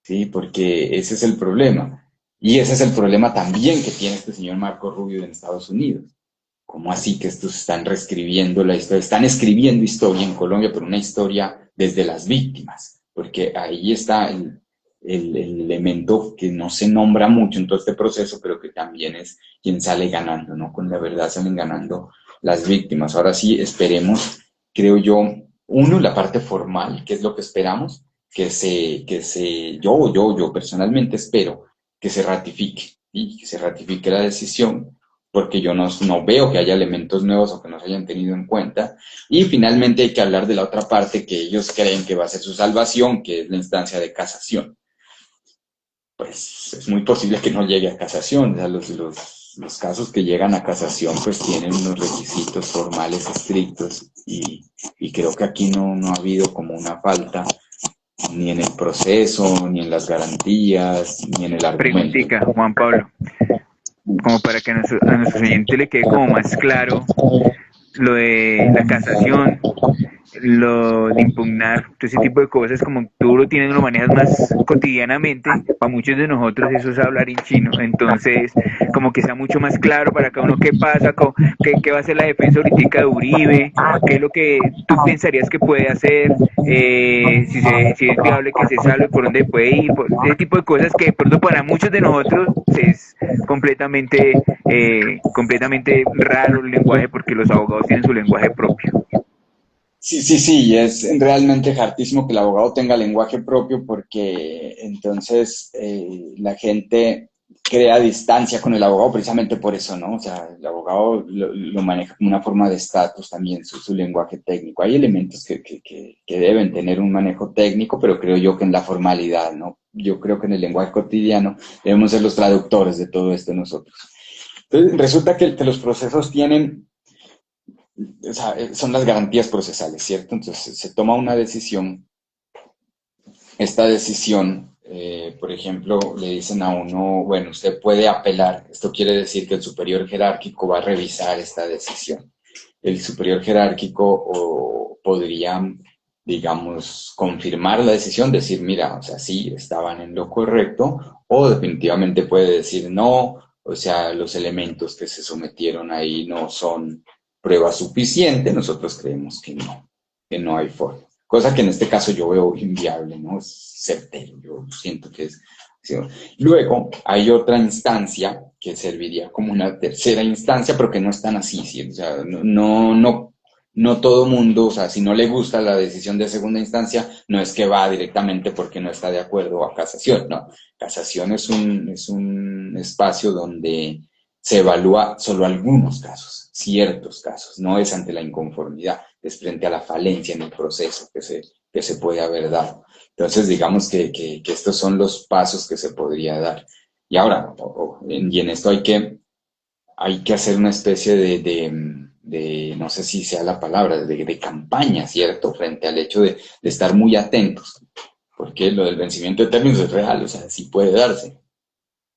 ¿sí? Porque ese es el problema. Y ese es el problema también que tiene este señor Marco Rubio en Estados Unidos. ¿Cómo así que estos están reescribiendo la historia? Están escribiendo historia en Colombia, pero una historia desde las víctimas, porque ahí está el elemento que no se nombra mucho en todo este proceso, pero que también es quien sale ganando, ¿no? Con la verdad salen ganando las víctimas. Ahora sí, esperemos, creo yo, la parte formal, que es lo que esperamos, yo personalmente espero que se ratifique, y que se ratifique la decisión, porque yo no veo que haya elementos nuevos o que no se hayan tenido en cuenta. Y finalmente hay que hablar de la otra parte que ellos creen que va a ser su salvación, que es la instancia de casación. Pues es muy posible que no llegue a casación. O sea, los casos que llegan a casación pues tienen unos requisitos formales estrictos y creo que aquí no ha habido como una falta ni en el proceso, ni en las garantías, ni en el argumento. Preguntica, Juan Pablo, como para que a nuestro oyente le quede como más claro lo de la casación, lo de impugnar, todo ese tipo de cosas, como tú lo tienes, lo manejas más cotidianamente, para muchos de nosotros eso es hablar en chino, entonces como que sea mucho más claro para cada uno qué pasa, qué va a hacer la defensa ahorita de Uribe, qué es lo que tú pensarías que puede hacer, si es viable que se salve, por dónde puede ir, por ese tipo de cosas que de pronto para muchos de nosotros es completamente raro el lenguaje porque los abogados tienen su lenguaje propio. Sí, es realmente hartísimo que el abogado tenga lenguaje propio porque entonces la gente crea distancia con el abogado precisamente por eso, ¿no? O sea, el abogado lo maneja como una forma de estatus también, su lenguaje técnico. Hay elementos que deben tener un manejo técnico, pero creo yo que en la formalidad, ¿no? Yo creo que en el lenguaje cotidiano debemos ser los traductores de todo esto nosotros. Entonces, resulta que los procesos tienen, o sea, son las garantías procesales, ¿cierto? Entonces, se toma una decisión. Esta decisión, por ejemplo, le dicen a uno, bueno, usted puede apelar. Esto quiere decir que el superior jerárquico va a revisar esta decisión. El superior jerárquico podría, digamos, confirmar la decisión, decir, mira, o sea, sí, estaban en lo correcto, o definitivamente puede decir no, o sea, los elementos que se sometieron ahí no son prueba suficiente, nosotros creemos que no hay forma. Cosa que en este caso yo veo inviable, ¿no? Es certero, yo siento que es... ¿sí? Luego hay otra instancia que serviría como una tercera instancia, pero que no es tan así, ¿sí? O sea, no todo mundo, o sea, si no le gusta la decisión de segunda instancia, no es que va directamente porque no está de acuerdo a casación, no. Casación es un espacio donde se evalúa solo algunos casos, ciertos casos, no es ante la inconformidad, es frente a la falencia en el proceso que se puede haber dado. Entonces, digamos que estos son los pasos que se podría dar. Y ahora, y en esto hay que hacer una especie de no sé si sea la palabra, de campaña, ¿cierto? Frente al hecho de estar muy atentos, porque lo del vencimiento de términos es real, o sea, sí puede darse.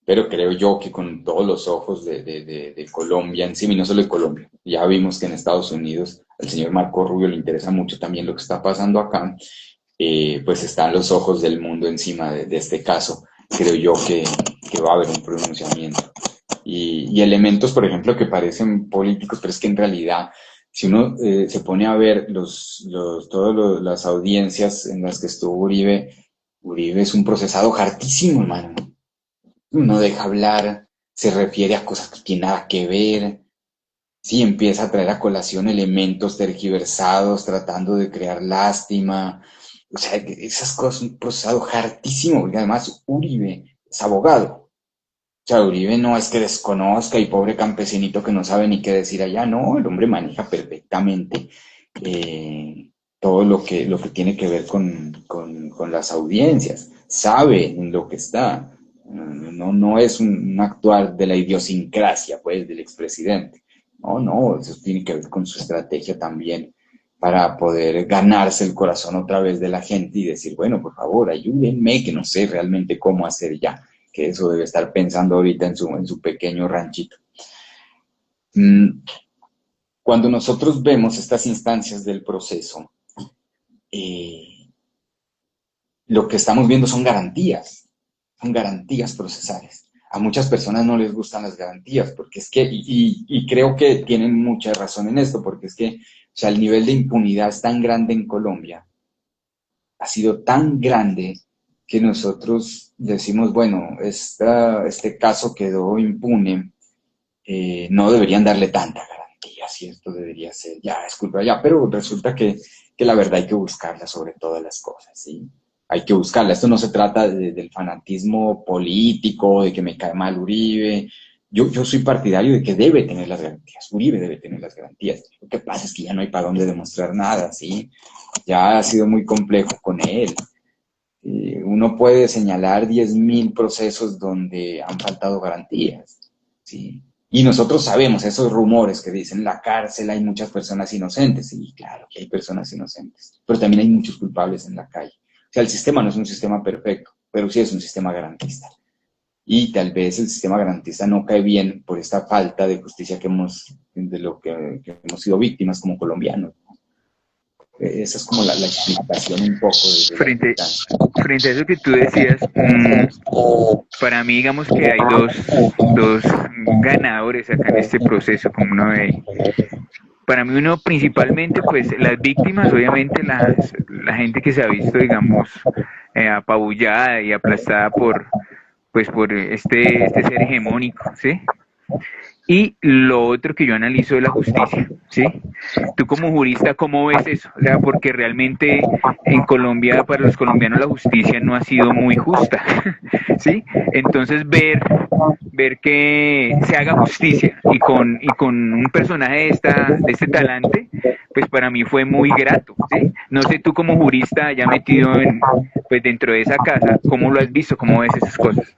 Pero creo yo que con todos los ojos de Colombia encima, y no solo de Colombia, ya vimos que en Estados Unidos al señor Marco Rubio le interesa mucho también lo que está pasando acá, pues están los ojos del mundo encima de este caso. Creo yo que va a haber un pronunciamiento. Y elementos, por ejemplo, que parecen políticos, pero es que en realidad, si uno se pone a ver todas las audiencias en las que estuvo Uribe es un procesado hartísimo, hermano. No deja hablar, se refiere a cosas que tienen nada que ver, sí empieza a traer a colación elementos tergiversados, tratando de crear lástima, o sea, esas cosas, un procesado hartísimo, porque además Uribe es abogado, o sea, Uribe no es que desconozca y pobre campesinito que no sabe ni qué decir allá, no, el hombre maneja perfectamente todo lo que tiene que ver con las audiencias, sabe en lo que está. No es un actuar de la idiosincrasia, pues, del expresidente. No, eso tiene que ver con su estrategia también para poder ganarse el corazón otra vez de la gente y decir, bueno, por favor, ayúdenme, que no sé realmente cómo hacer ya, que eso debe estar pensando ahorita en su pequeño ranchito. Cuando nosotros vemos estas instancias del proceso, lo que estamos viendo son garantías procesales. A muchas personas no les gustan las garantías, porque es que, y creo que tienen mucha razón en esto, porque es que, o sea, el nivel de impunidad es tan grande en Colombia, ha sido tan grande que nosotros decimos, bueno, este caso quedó impune, no deberían darle tanta garantía, si esto debería ser, ya, es culpa ya, pero resulta que la verdad hay que buscarla sobre todas las cosas, ¿sí? Hay que buscarla. Esto no se trata del fanatismo político, de que me cae mal Uribe. Yo soy partidario de que debe tener las garantías. Uribe debe tener las garantías. Lo que pasa es que ya no hay para dónde demostrar nada, ¿sí? Ya ha sido muy complejo con él. Uno puede señalar 10.000 procesos donde han faltado garantías, ¿sí? Y nosotros sabemos esos rumores que dicen en la cárcel hay muchas personas inocentes. Sí, claro que hay personas inocentes, pero también hay muchos culpables en la calle. O sea, el sistema no es un sistema perfecto, pero sí es un sistema garantista. Y tal vez el sistema garantista no cae bien por esta falta de justicia de lo que hemos sido víctimas como colombianos. Esa es como la explicación un poco de frente a eso que tú decías, para mí digamos que hay dos ganadores acá en este proceso, como uno ve. Para mí uno principalmente, pues las víctimas, obviamente la gente que se ha visto, digamos, apabullada y aplastada por este ser hegemónico, ¿sí? Y lo otro que yo analizo es la justicia, ¿sí? Tú como jurista, ¿cómo ves eso? O sea, porque realmente en Colombia, para los colombianos, la justicia no ha sido muy justa, ¿sí? Entonces, ver que se haga justicia y con un personaje de este talante, pues para mí fue muy grato, ¿sí? No sé tú como jurista ya metido pues dentro de esa casa, ¿cómo lo has visto? ¿Cómo ves esas cosas?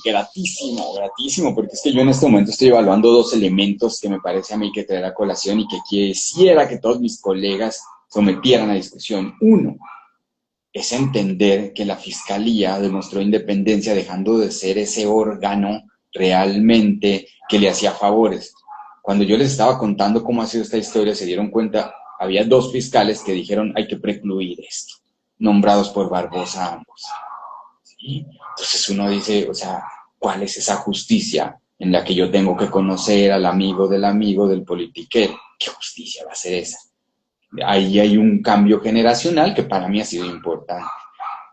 Gratísimo, gratísimo, porque es que yo en este momento estoy evaluando dos elementos que me parece a mí que traer a colación y que quisiera que todos mis colegas sometieran a discusión. Uno, es entender que la Fiscalía demostró independencia dejando de ser ese órgano realmente que le hacía favores. Cuando yo les estaba contando cómo ha sido esta historia, se dieron cuenta, había dos fiscales que dijeron hay que precluir esto, nombrados por Barbosa ambos. ¿Sí? Entonces uno dice, o sea, ¿cuál es esa justicia en la que yo tengo que conocer al amigo del politiquero? ¿Qué justicia va a ser esa? Ahí hay un cambio generacional que para mí ha sido importante.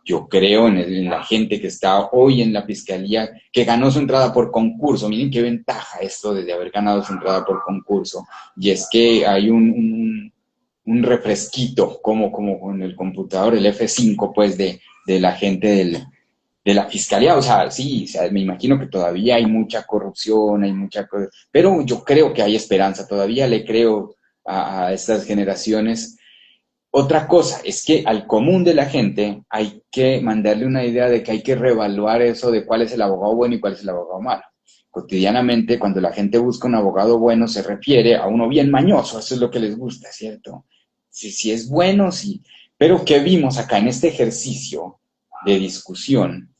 Yo creo en la gente que está hoy en la fiscalía, que ganó su entrada por concurso. Miren qué ventaja esto de haber ganado su entrada por concurso. Y es que hay un refresquito, como con el computador, el F5, pues, de la gente de la fiscalía. O sea, sí, o sea, me imagino que todavía hay mucha corrupción, hay mucha cosa, pero yo creo que hay esperanza. Todavía le creo a estas generaciones. Otra cosa es que al común de la gente hay que mandarle una idea de que hay que reevaluar eso de cuál es el abogado bueno y cuál es el abogado malo. Cotidianamente, cuando la gente busca un abogado bueno, se refiere a uno bien mañoso, eso es lo que les gusta, ¿cierto? Si es bueno, sí. Pero ¿qué vimos acá en este ejercicio de discusión?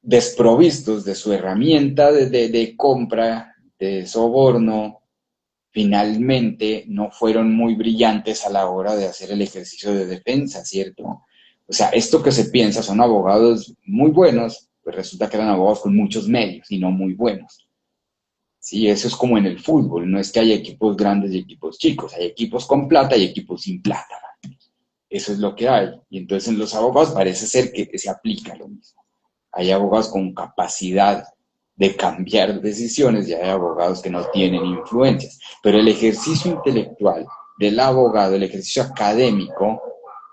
Desprovistos de su herramienta de compra, de soborno, finalmente no fueron muy brillantes a la hora de hacer el ejercicio de defensa, ¿cierto? O sea, esto que se piensa son abogados muy buenos, pues resulta que eran abogados con muchos medios y no muy buenos. Sí, eso es como en el fútbol, no es que haya equipos grandes y equipos chicos, hay equipos con plata y equipos sin plata. Eso es lo que hay. Y entonces en los abogados parece ser que se aplica lo mismo. Hay abogados con capacidad de cambiar decisiones y hay abogados que no tienen influencias. Pero el ejercicio intelectual del abogado, el ejercicio académico,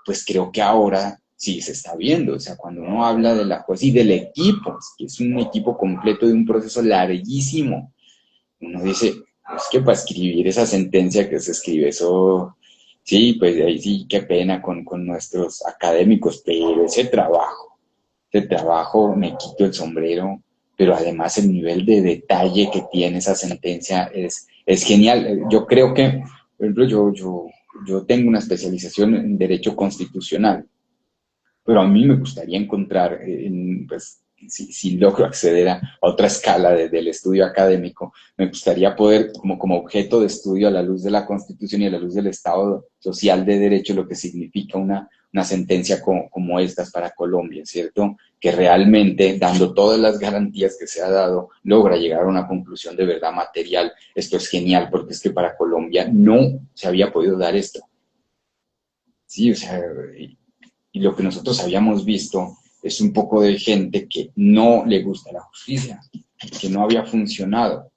pues creo que ahora sí se está viendo. O sea, cuando uno habla de la jueza y del equipo, que es un equipo completo de un proceso larguísimo, uno dice, es que para escribir esa sentencia que se escribe, eso, sí, pues ahí sí, qué pena con nuestros académicos, pero ese trabajo me quito el sombrero, pero además el nivel de detalle que tiene esa sentencia es genial. Yo creo que, por ejemplo, yo tengo una especialización en Derecho Constitucional, pero a mí me gustaría encontrar, pues, si logro acceder a otra escala del estudio académico, me gustaría poder, como objeto de estudio a la luz de la Constitución y a la luz del Estado social de Derecho, lo que significa una sentencia como estas para Colombia, ¿cierto? Que realmente, dando todas las garantías que se ha dado, logra llegar a una conclusión de verdad material. Esto es genial, porque es que para Colombia no se había podido dar esto. Sí, o sea, y lo que nosotros habíamos visto es un poco de gente que no le gusta la justicia, que no había funcionado.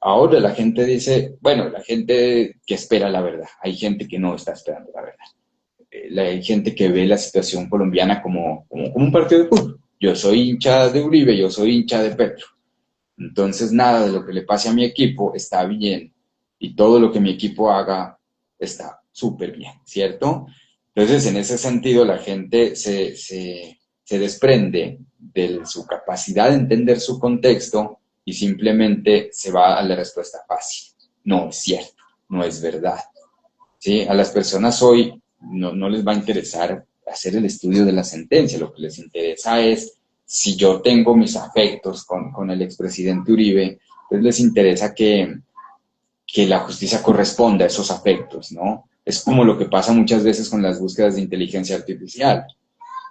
Ahora la gente dice, bueno, la gente que espera la verdad, hay gente que no está esperando la verdad. Hay gente que ve la situación colombiana como un partido de fútbol. Yo soy hincha de Uribe, yo soy hincha de Petro. Entonces nada de lo que le pase a mi equipo está bien y todo lo que mi equipo haga está súper bien, ¿cierto? Entonces en ese sentido la gente se desprende de su capacidad de entender su contexto y simplemente se va a la respuesta fácil. No es cierto, no es verdad. ¿Sí? A las personas hoy no les va a interesar hacer el estudio de la sentencia, lo que les interesa es si yo tengo mis afectos con el expresidente Uribe, pues les interesa que la justicia corresponda a esos afectos, ¿no? Es como lo que pasa muchas veces con las búsquedas de inteligencia artificial.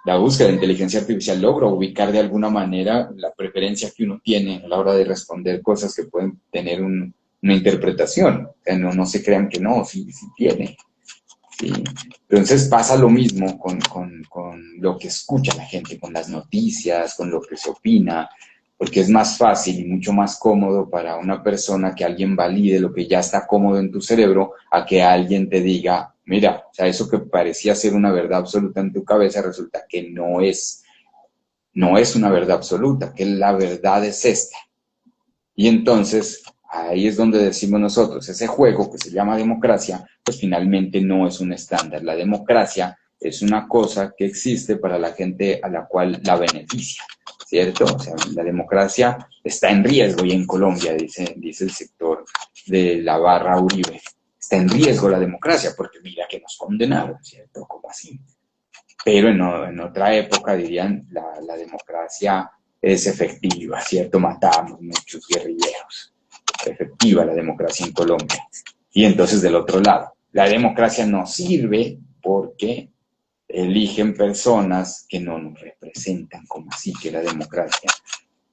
La búsqueda de inteligencia artificial logra ubicar de alguna manera la preferencia que uno tiene a la hora de responder cosas que pueden tener una interpretación. O sea, no se crean que no, sí tiene. ¿Sí? Entonces pasa lo mismo con lo que escucha la gente, con las noticias, con lo que se opina. porque es más fácil y mucho más cómodo para una persona que alguien valide lo que ya está cómodo en tu cerebro a que alguien te diga, mira, o sea, eso que parecía ser una verdad absoluta en tu cabeza resulta que no es una verdad absoluta, que la verdad es esta. Y entonces, ahí es donde decimos nosotros, ese juego que se llama democracia, pues finalmente no es un estándar. La democracia es una cosa que existe para la gente a la cual la beneficia, ¿cierto? O sea, la democracia está en riesgo y en Colombia, dice el sector de la barra Uribe. Está en riesgo la democracia porque mira que nos condenaron, ¿cierto? ¿Cómo así? Pero en otra época dirían la democracia es efectiva, ¿cierto? Matamos muchos guerrilleros. Efectiva la democracia en Colombia. Y entonces del otro lado, la democracia no sirve porque eligen personas que no nos representan, como así que la democracia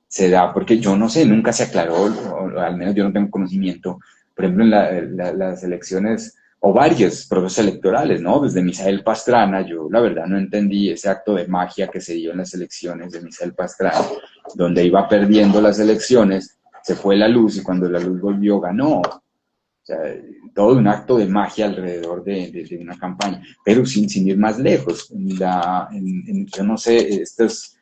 se da, porque yo no sé, nunca se aclaró, o al menos yo no tengo conocimiento, por ejemplo, en las elecciones o varios procesos electorales, ¿no? Desde Misael Pastrana, yo la verdad no entendí ese acto de magia que se dio en las elecciones de Misael Pastrana, donde iba perdiendo las elecciones, se fue la luz y cuando la luz volvió ganó. O sea, todo un acto de magia alrededor de una campaña, pero sin ir más lejos. Yo no sé, estos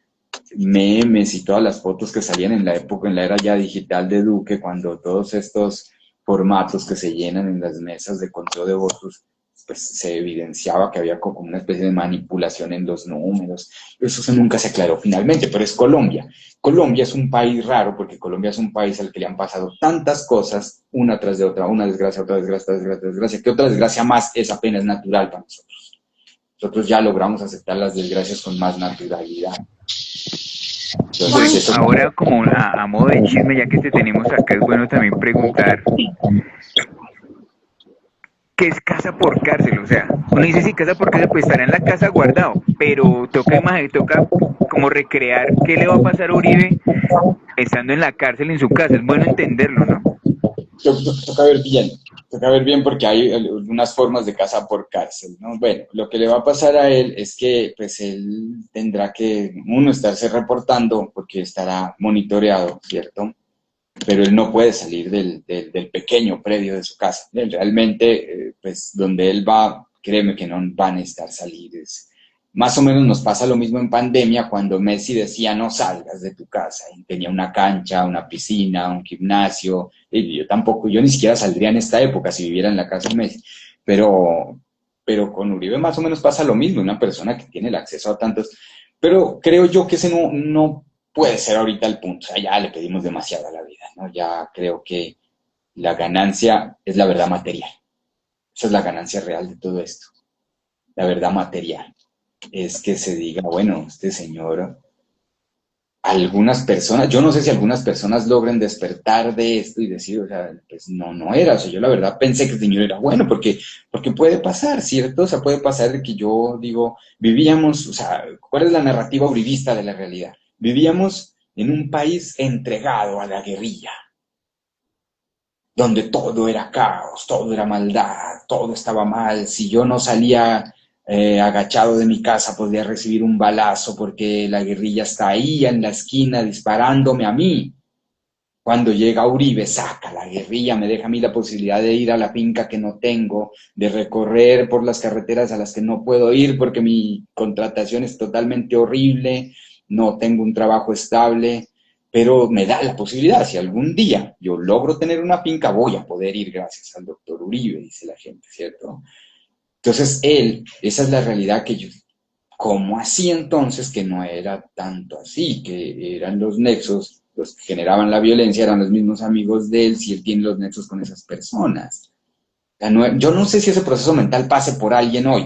memes y todas las fotos que salían en la época, en la era ya digital de Duque, cuando todos estos formatos que se llenan en las mesas de conteo de votos, pues se evidenciaba que había como una especie de manipulación en los números. Eso nunca se aclaró finalmente, pero es Colombia. Colombia es un país raro porque Colombia es un país al que le han pasado tantas cosas, una tras de otra, una desgracia, otra desgracia, otra desgracia, otra desgracia, que otra desgracia más es apenas natural para nosotros. Nosotros ya logramos aceptar las desgracias con más naturalidad. Entonces, ahora, como a modo de chisme, ya que te tenemos acá, es bueno también preguntar, ¿qué es casa por cárcel? O sea, uno dice, sí, casa por cárcel, pues estará en la casa guardado, pero toca como recrear qué le va a pasar a Uribe estando en la cárcel en su casa. Es bueno entenderlo, ¿no? Toca ver bien porque hay algunas formas de casa por cárcel, ¿no? Bueno, lo que le va a pasar a él es que pues él tendrá que, estarse reportando porque estará monitoreado, ¿cierto? Pero él no puede salir del pequeño predio de su casa. Él realmente, pues donde él va, créeme que no va a necesitar salir. Más o menos nos pasa lo mismo en pandemia cuando Messi decía no salgas de tu casa. Y tenía una cancha, una piscina, un gimnasio. Y yo ni siquiera saldría en esta época si viviera en la casa de Messi. Pero con Uribe más o menos pasa lo mismo, una persona que tiene el acceso a tantos. Pero creo yo que ese no puede ser ahorita el punto. O sea, ya le pedimos demasiado a la vida, ¿no? Ya creo que la ganancia es la verdad material. Esa es la ganancia real de todo esto. La verdad material es que se diga, bueno, este señor, algunas personas, yo no sé si algunas personas logren despertar de esto y decir, o sea, pues no era, o sea, yo la verdad pensé que el señor era bueno, porque puede pasar, ¿cierto? O sea, puede pasar de que yo digo, vivíamos, o sea, ¿cuál es la narrativa uribista de la realidad? Vivíamos en un país entregado a la guerrilla, donde todo era caos, todo era maldad, todo estaba mal, si yo no salía agachado de mi casa podía recibir un balazo porque la guerrilla está ahí en la esquina disparándome a mí. Cuando llega Uribe, saca la guerrilla, me deja a mí la posibilidad de ir a la finca que no tengo, de recorrer por las carreteras a las que no puedo ir porque mi contratación es totalmente horrible, no tengo un trabajo estable, pero me da la posibilidad, si algún día yo logro tener una finca, voy a poder ir gracias al doctor Uribe, dice la gente, ¿cierto? Entonces esa es la realidad que yo, ¿cómo así entonces que no era tanto así? Que eran los nexos, los que generaban la violencia, eran los mismos amigos de él, si él tiene los nexos con esas personas. O sea, yo no sé si ese proceso mental pase por alguien hoy.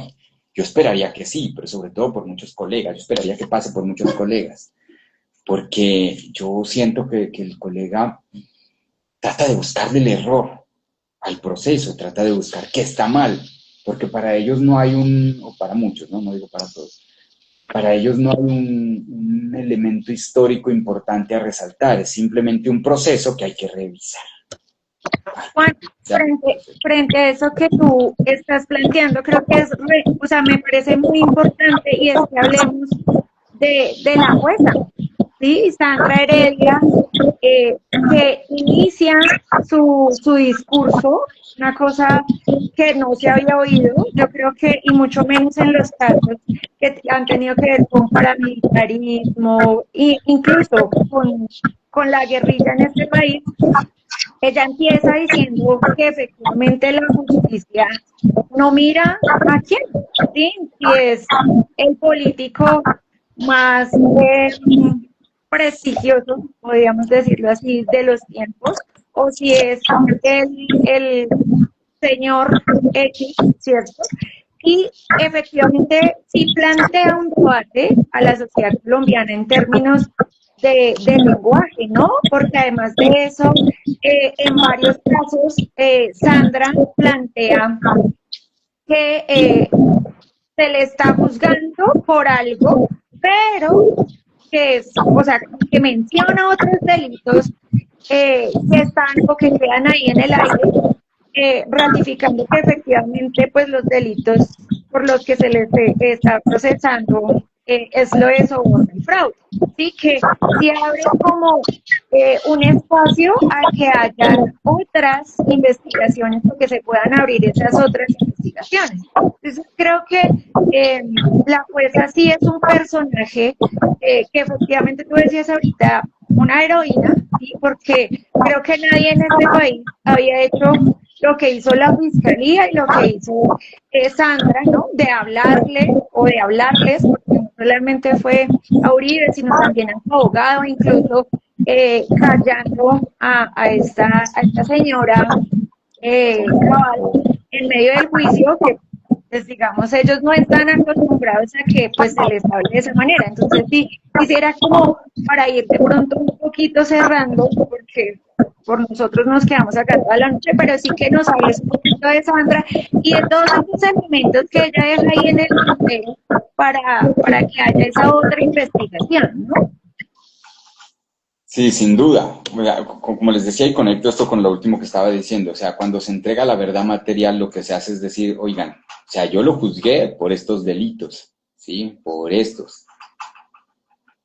Yo esperaría que sí, pero sobre todo por muchos colegas. Yo esperaría que pase por muchos colegas. Porque yo siento que el colega trata de buscarle el error al proceso, trata de buscar qué está mal. Porque para ellos no hay o para muchos, no digo para todos, para ellos no hay un elemento histórico importante a resaltar, es simplemente un proceso que hay que revisar. Juan, frente a eso que tú estás planteando, creo que me parece muy importante y es que hablemos de la jueza. ¿sí? Sandra Heredia, que inicia su discurso, una cosa que no se había oído, yo creo que, y mucho menos en los casos que han tenido que ver con paramilitarismo, e incluso con la guerrilla en este país. Ella empieza diciendo que efectivamente la justicia no mira a quién, ¿sí? Si es el político más prestigioso, podríamos decirlo así, de los tiempos, o si es el señor X, ¿cierto? Y efectivamente sí plantea un debate a la sociedad colombiana en términos de lenguaje, ¿no? Porque además de eso, en varios casos, Sandra plantea que se le está juzgando por algo, pero que es, o sea, que menciona otros delitos que están o que quedan ahí en el aire, ratificando que efectivamente pues los delitos por los que se les está procesando es lo de soborno y fraude. Sí, que sí abre como un espacio a que hayan otras investigaciones o que se puedan abrir esas otras investigaciones. Entonces creo que la jueza sí es un personaje que efectivamente tú decías ahorita, una heroína, ¿sí? Porque creo que nadie en este país había hecho lo que hizo la fiscalía y lo que hizo Sandra, ¿no? De hablarle o de hablarles, porque no solamente fue a Uribe, sino también a su abogado, incluso callando a esta señora Cabal en medio del juicio, que pues digamos, ellos no están acostumbrados a que pues se les hable de esa manera. Entonces sí, quisiera como para ir de pronto un poquito cerrando, porque por nosotros nos quedamos acá toda la noche, pero sí que nos hables un poquito de Sandra y de todos esos elementos que ella deja ahí en el tintero para que haya esa otra investigación, ¿no? Sí, sin duda. O sea, como les decía, y conecto esto con lo último que estaba diciendo, o sea, cuando se entrega la verdad material, lo que se hace es decir, oigan, o sea, yo lo juzgué por estos delitos, ¿sí? Por estos.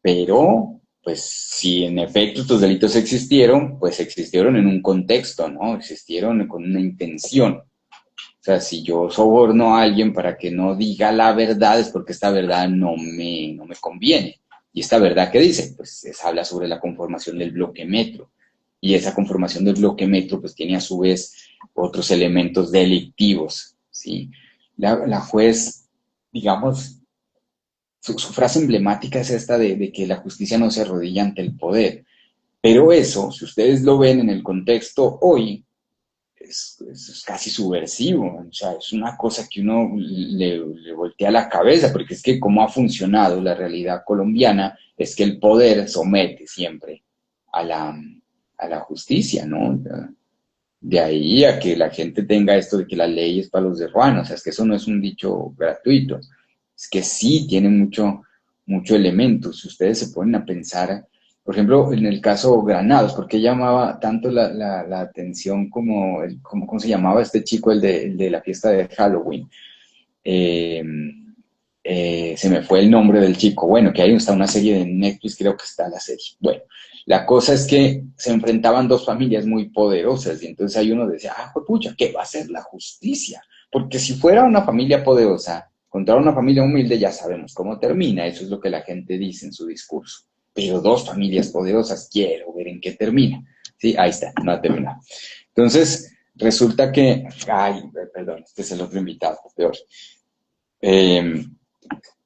Pero, pues, si en efecto estos delitos existieron, pues existieron en un contexto, ¿no? Existieron con una intención. O sea, si yo soborno a alguien para que no diga la verdad, es porque esta verdad no me conviene. ¿Y esta verdad qué dice? Pues habla sobre la conformación del bloque metro. Y esa conformación del bloque metro pues tiene a su vez otros elementos delictivos, ¿sí? La juez, digamos, su frase emblemática es esta de que la justicia no se arrodilla ante el poder. Pero eso, si ustedes lo ven en el contexto hoy, es casi subversivo, o sea, es una cosa que uno le voltea la cabeza, porque es que como ha funcionado la realidad colombiana, es que el poder somete siempre a la justicia, ¿no? De ahí a que la gente tenga esto de que la ley es para los de Juan, o sea, es que eso no es un dicho gratuito, es que sí tiene mucho elemento, si ustedes se ponen a pensar. Por ejemplo, en el caso Granados, ¿por qué llamaba tanto la atención ¿cómo se llamaba este chico, el de la fiesta de Halloween? Eh, Se me fue el nombre del chico. Bueno, que ahí está una serie de Netflix, creo que está la serie. Bueno, la cosa es que se enfrentaban dos familias muy poderosas y entonces hay uno decía, pucha, ¿qué va a hacer la justicia? Porque si fuera una familia poderosa contra una familia humilde, ya sabemos cómo termina. Eso es lo que la gente dice en su discurso. Pero dos familias poderosas, quiero ver en qué termina. Sí, ahí está, no ha terminado. Entonces, resulta que, perdón, este es el otro invitado, peor.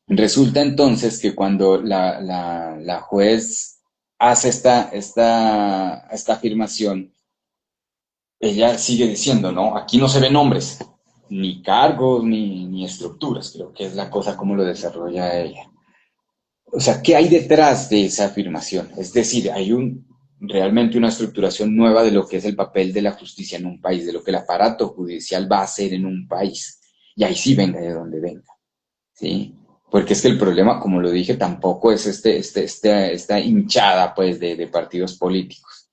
Resulta entonces que cuando la juez hace esta afirmación, ella sigue diciendo, ¿no? Aquí no se ven nombres, ni cargos, ni estructuras, creo que es la cosa como lo desarrolla ella. O sea, ¿qué hay detrás de esa afirmación? Es decir, hay realmente una estructuración nueva de lo que es el papel de la justicia en un país, de lo que el aparato judicial va a hacer en un país. Y ahí sí venga de donde venga, ¿sí? Porque es que el problema, como lo dije, tampoco es esta hinchada, pues, de partidos políticos.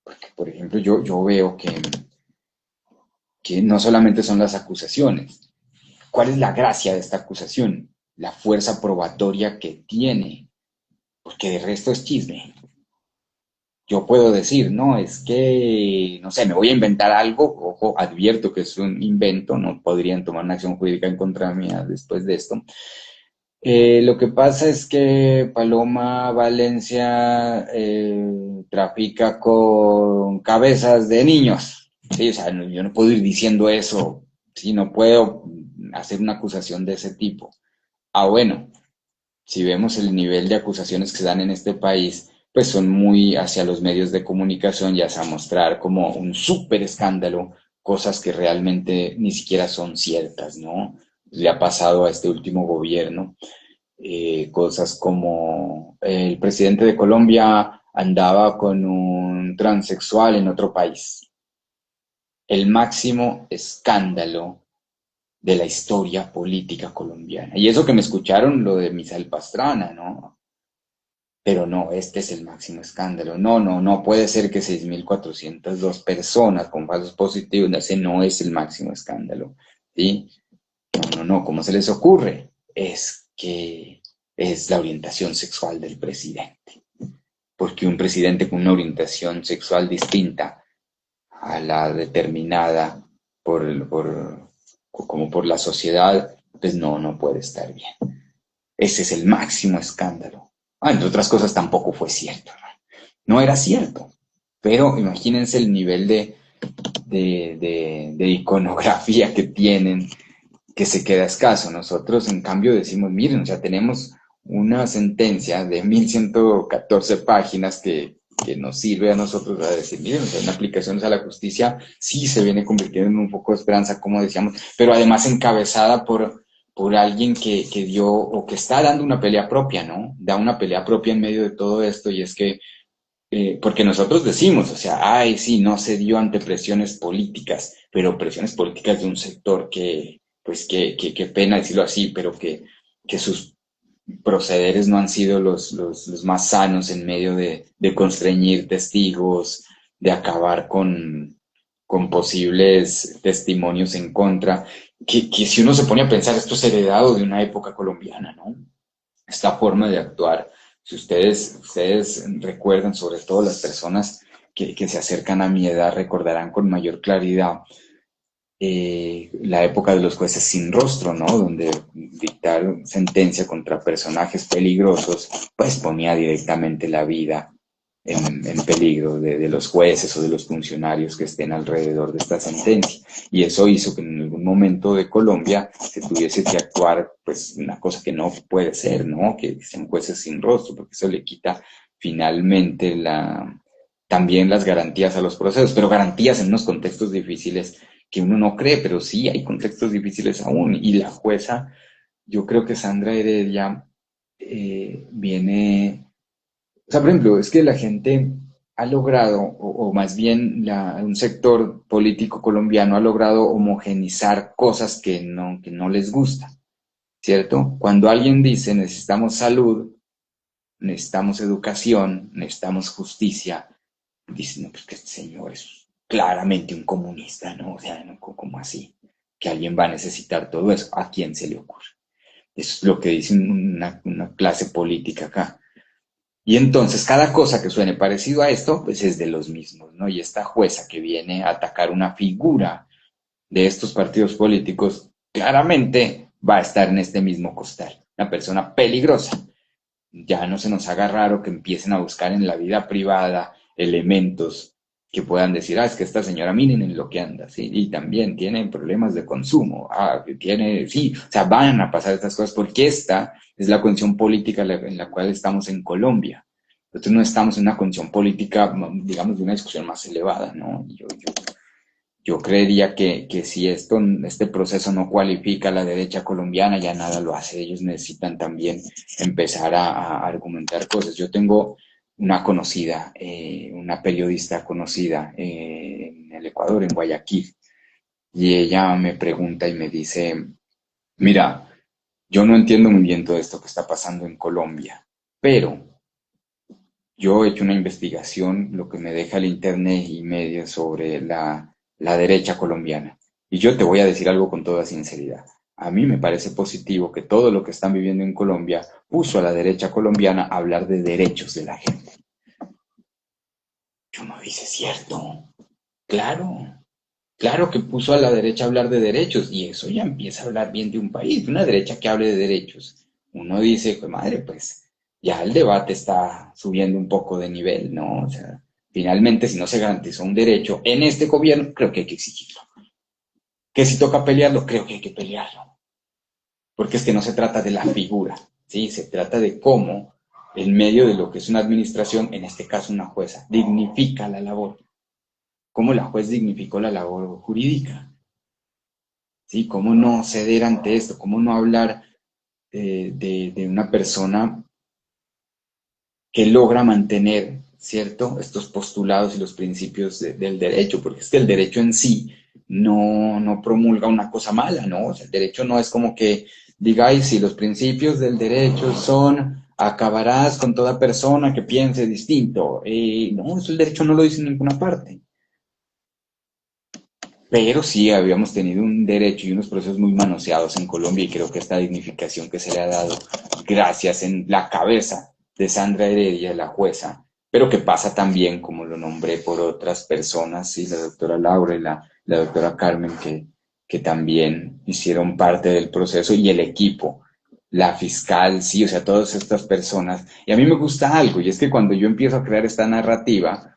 Porque, por ejemplo, yo veo que no solamente son las acusaciones. ¿Cuál es la gracia de esta acusación? La fuerza probatoria que tiene. O porque de resto es chisme. Yo puedo decir, no, es que, no sé, me voy a inventar algo, ojo, advierto que es un invento, no podrían tomar una acción jurídica en contra mía después de esto. Lo que pasa es que Paloma Valencia trafica con cabezas de niños. Sí, o sea, yo no puedo ir diciendo eso, sí, no puedo hacer una acusación de ese tipo. Ah, bueno, si vemos el nivel de acusaciones que se dan en este país, pues son muy hacia los medios de comunicación, ya sea mostrar como un súper escándalo, cosas que realmente ni siquiera son ciertas, ¿no? Le ha pasado a este último gobierno, cosas como el presidente de Colombia andaba con un transexual en otro país. El máximo escándalo de la historia política colombiana. Y eso que me escucharon lo de Misael Pastrana, ¿no? Pero no, este es el máximo escándalo. No puede ser que 6.402 personas con falsos positivos, ese no es el máximo escándalo, ¿sí? No, ¿cómo se les ocurre? Es que es la orientación sexual del presidente. Porque un presidente con una orientación sexual distinta a la determinada como por la sociedad, pues no puede estar bien. Ese es el máximo escándalo. Entre otras cosas tampoco fue cierto, no era cierto, pero imagínense el nivel de iconografía que tienen, que se queda escaso. Nosotros, en cambio, decimos, miren, o sea, tenemos una sentencia de 1.114 páginas que nos sirve a nosotros a decir, miren, o sea, en aplicaciones a la justicia sí se viene convirtiendo en un foco de esperanza, como decíamos, pero además encabezada por alguien que dio o que está dando una pelea propia, ¿no? Da una pelea propia en medio de todo esto, y es que porque nosotros decimos, o sea, ay, sí, no se dio ante presiones políticas, pero presiones políticas de un sector pues qué pena decirlo así, pero que sus procederes no han sido los más sanos en medio de constreñir testigos, de acabar con posibles testimonios en contra, que si uno se pone a pensar, esto es heredado de una época colombiana, ¿no? Esta forma de actuar. Si ustedes recuerdan, sobre todo las personas que se acercan a mi edad, recordarán con mayor claridad la época de los jueces sin rostro, ¿no? Donde dictar sentencia contra personajes peligrosos, pues ponía directamente la vida en peligro de los jueces o de los funcionarios que estén alrededor de esta sentencia. Y eso hizo que en algún momento de Colombia se tuviese que actuar, pues, una cosa que no puede ser, ¿no? Que sean jueces sin rostro, porque eso le quita finalmente también las garantías a los procesos, pero garantías en unos contextos difíciles que uno no cree, pero sí hay contextos difíciles aún. Y la jueza, yo creo que Sandra Heredia viene, o sea, por ejemplo, es que la gente ha logrado, o más bien un sector político colombiano ha logrado homogenizar cosas que no les gustan, ¿cierto? Cuando alguien dice necesitamos salud, necesitamos educación, necesitamos justicia, dicen, no, pues que este señor es claramente un comunista, ¿no? O sea, ¿no? ¿Cómo así? Que alguien va a necesitar todo eso. ¿A quién se le ocurre? Eso es lo que dice una clase política acá. Y entonces cada cosa que suene parecido a esto, pues es de los mismos, ¿no? Y esta jueza que viene a atacar una figura de estos partidos políticos, claramente va a estar en este mismo costal. Una persona peligrosa. Ya no se nos haga raro que empiecen a buscar en la vida privada elementos que puedan decir, es que esta señora, miren en lo que anda, ¿sí? Y también tiene problemas de consumo, sí, o sea, van a pasar estas cosas porque esta es la condición política en la cual estamos en Colombia. Nosotros no estamos en una condición política, digamos, de una discusión más elevada, ¿no? Yo creería que si este proceso no cualifica a la derecha colombiana, ya nada lo hace. Ellos necesitan también empezar a argumentar cosas. Yo tengo una conocida, una periodista conocida en el Ecuador, en Guayaquil, y ella me pregunta y me dice, mira, yo no entiendo muy bien todo esto que está pasando en Colombia, pero yo he hecho una investigación, lo que me deja el internet y medios sobre la derecha colombiana. Y yo te voy a decir algo con toda sinceridad. a mí me parece positivo que todo lo que están viviendo en Colombia puso a la derecha colombiana a hablar de derechos de la gente. Uno dice, cierto, claro. Claro que puso a la derecha a hablar de derechos, y eso ya empieza a hablar bien de un país, de una derecha que hable de derechos. Uno dice, pues madre, pues ya el debate está subiendo un poco de nivel, ¿no? O sea, finalmente, si no se garantizó un derecho en este gobierno, creo que hay que exigirlo. Que si toca pelearlo, creo que hay que pelearlo. Porque es que no se trata de la figura, ¿sí? Se trata de cómo, en medio de lo que es una administración, en este caso una jueza, dignifica la labor. Cómo la juez dignificó la labor jurídica. ¿Sí? ¿Cómo no ceder ante esto? ¿Cómo no hablar de una persona que logra mantener, ¿cierto?, estos postulados y los principios del derecho? Porque es que el derecho en sí no promulga una cosa mala, ¿no? O sea, el derecho no es como que diga, ay, si los principios del derecho son acabarás con toda persona que piense distinto. No, eso el derecho no lo dice en ninguna parte. Pero sí habíamos tenido un derecho y unos procesos muy manoseados en Colombia, y creo que esta dignificación que se le ha dado gracias en la cabeza de Sandra Heredia, la jueza, pero que pasa también, como lo nombré, por otras personas, sí, la doctora Laura y la doctora Carmen, que también hicieron parte del proceso, y el equipo, la fiscal, sí, o sea, todas estas personas. Y a mí me gusta algo, y es que cuando yo empiezo a crear esta narrativa,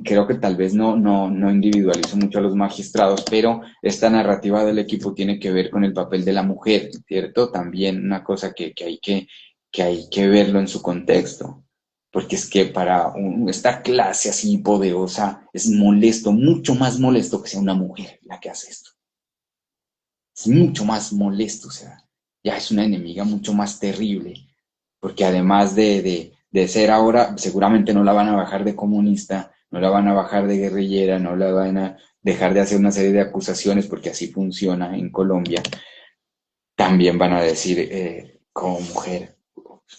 creo que tal vez no individualizo mucho a los magistrados, pero esta narrativa del equipo tiene que ver con el papel de la mujer, ¿cierto? También una cosa que hay que verlo en su contexto, porque es que para esta clase así poderosa es molesto, mucho más molesto que sea una mujer la que hace esto. Es mucho más molesto, o sea, ya es una enemiga mucho más terrible, porque además de ser ahora, seguramente no la van a bajar de comunista, no la van a bajar de guerrillera, no la van a dejar de hacer una serie de acusaciones, porque así funciona en Colombia. También van a decir, como mujer,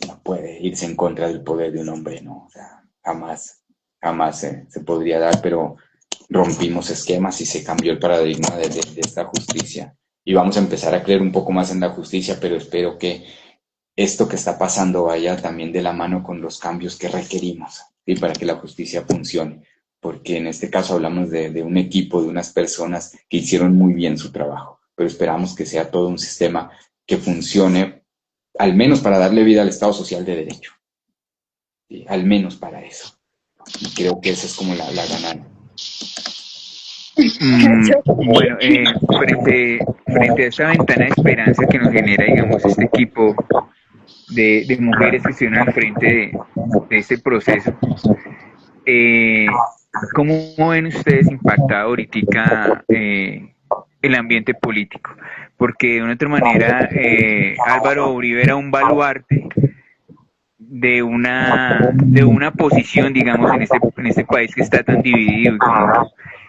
no puede irse en contra del poder de un hombre, ¿no? O sea, jamás se podría dar, pero rompimos esquemas y se cambió el paradigma de esta justicia. Y vamos a empezar a creer un poco más en la justicia, pero espero que esto que está pasando vaya también de la mano con los cambios que requerimos, ¿sí?, para que la justicia funcione. Porque en este caso hablamos de un equipo, de unas personas que hicieron muy bien su trabajo, pero esperamos que sea todo un sistema que funcione, al menos para darle vida al Estado Social de Derecho, ¿sí?, al menos para eso. Y creo que esa es como la ganancia. Bueno, frente a esta ventana de esperanza que nos genera, digamos, este equipo de mujeres que estuvieron al frente de este proceso, ¿cómo ven ustedes impactado ahorita el ambiente político? Porque de una otra manera, Álvaro Uribe era un baluarte de una posición, digamos, en este país que está tan dividido.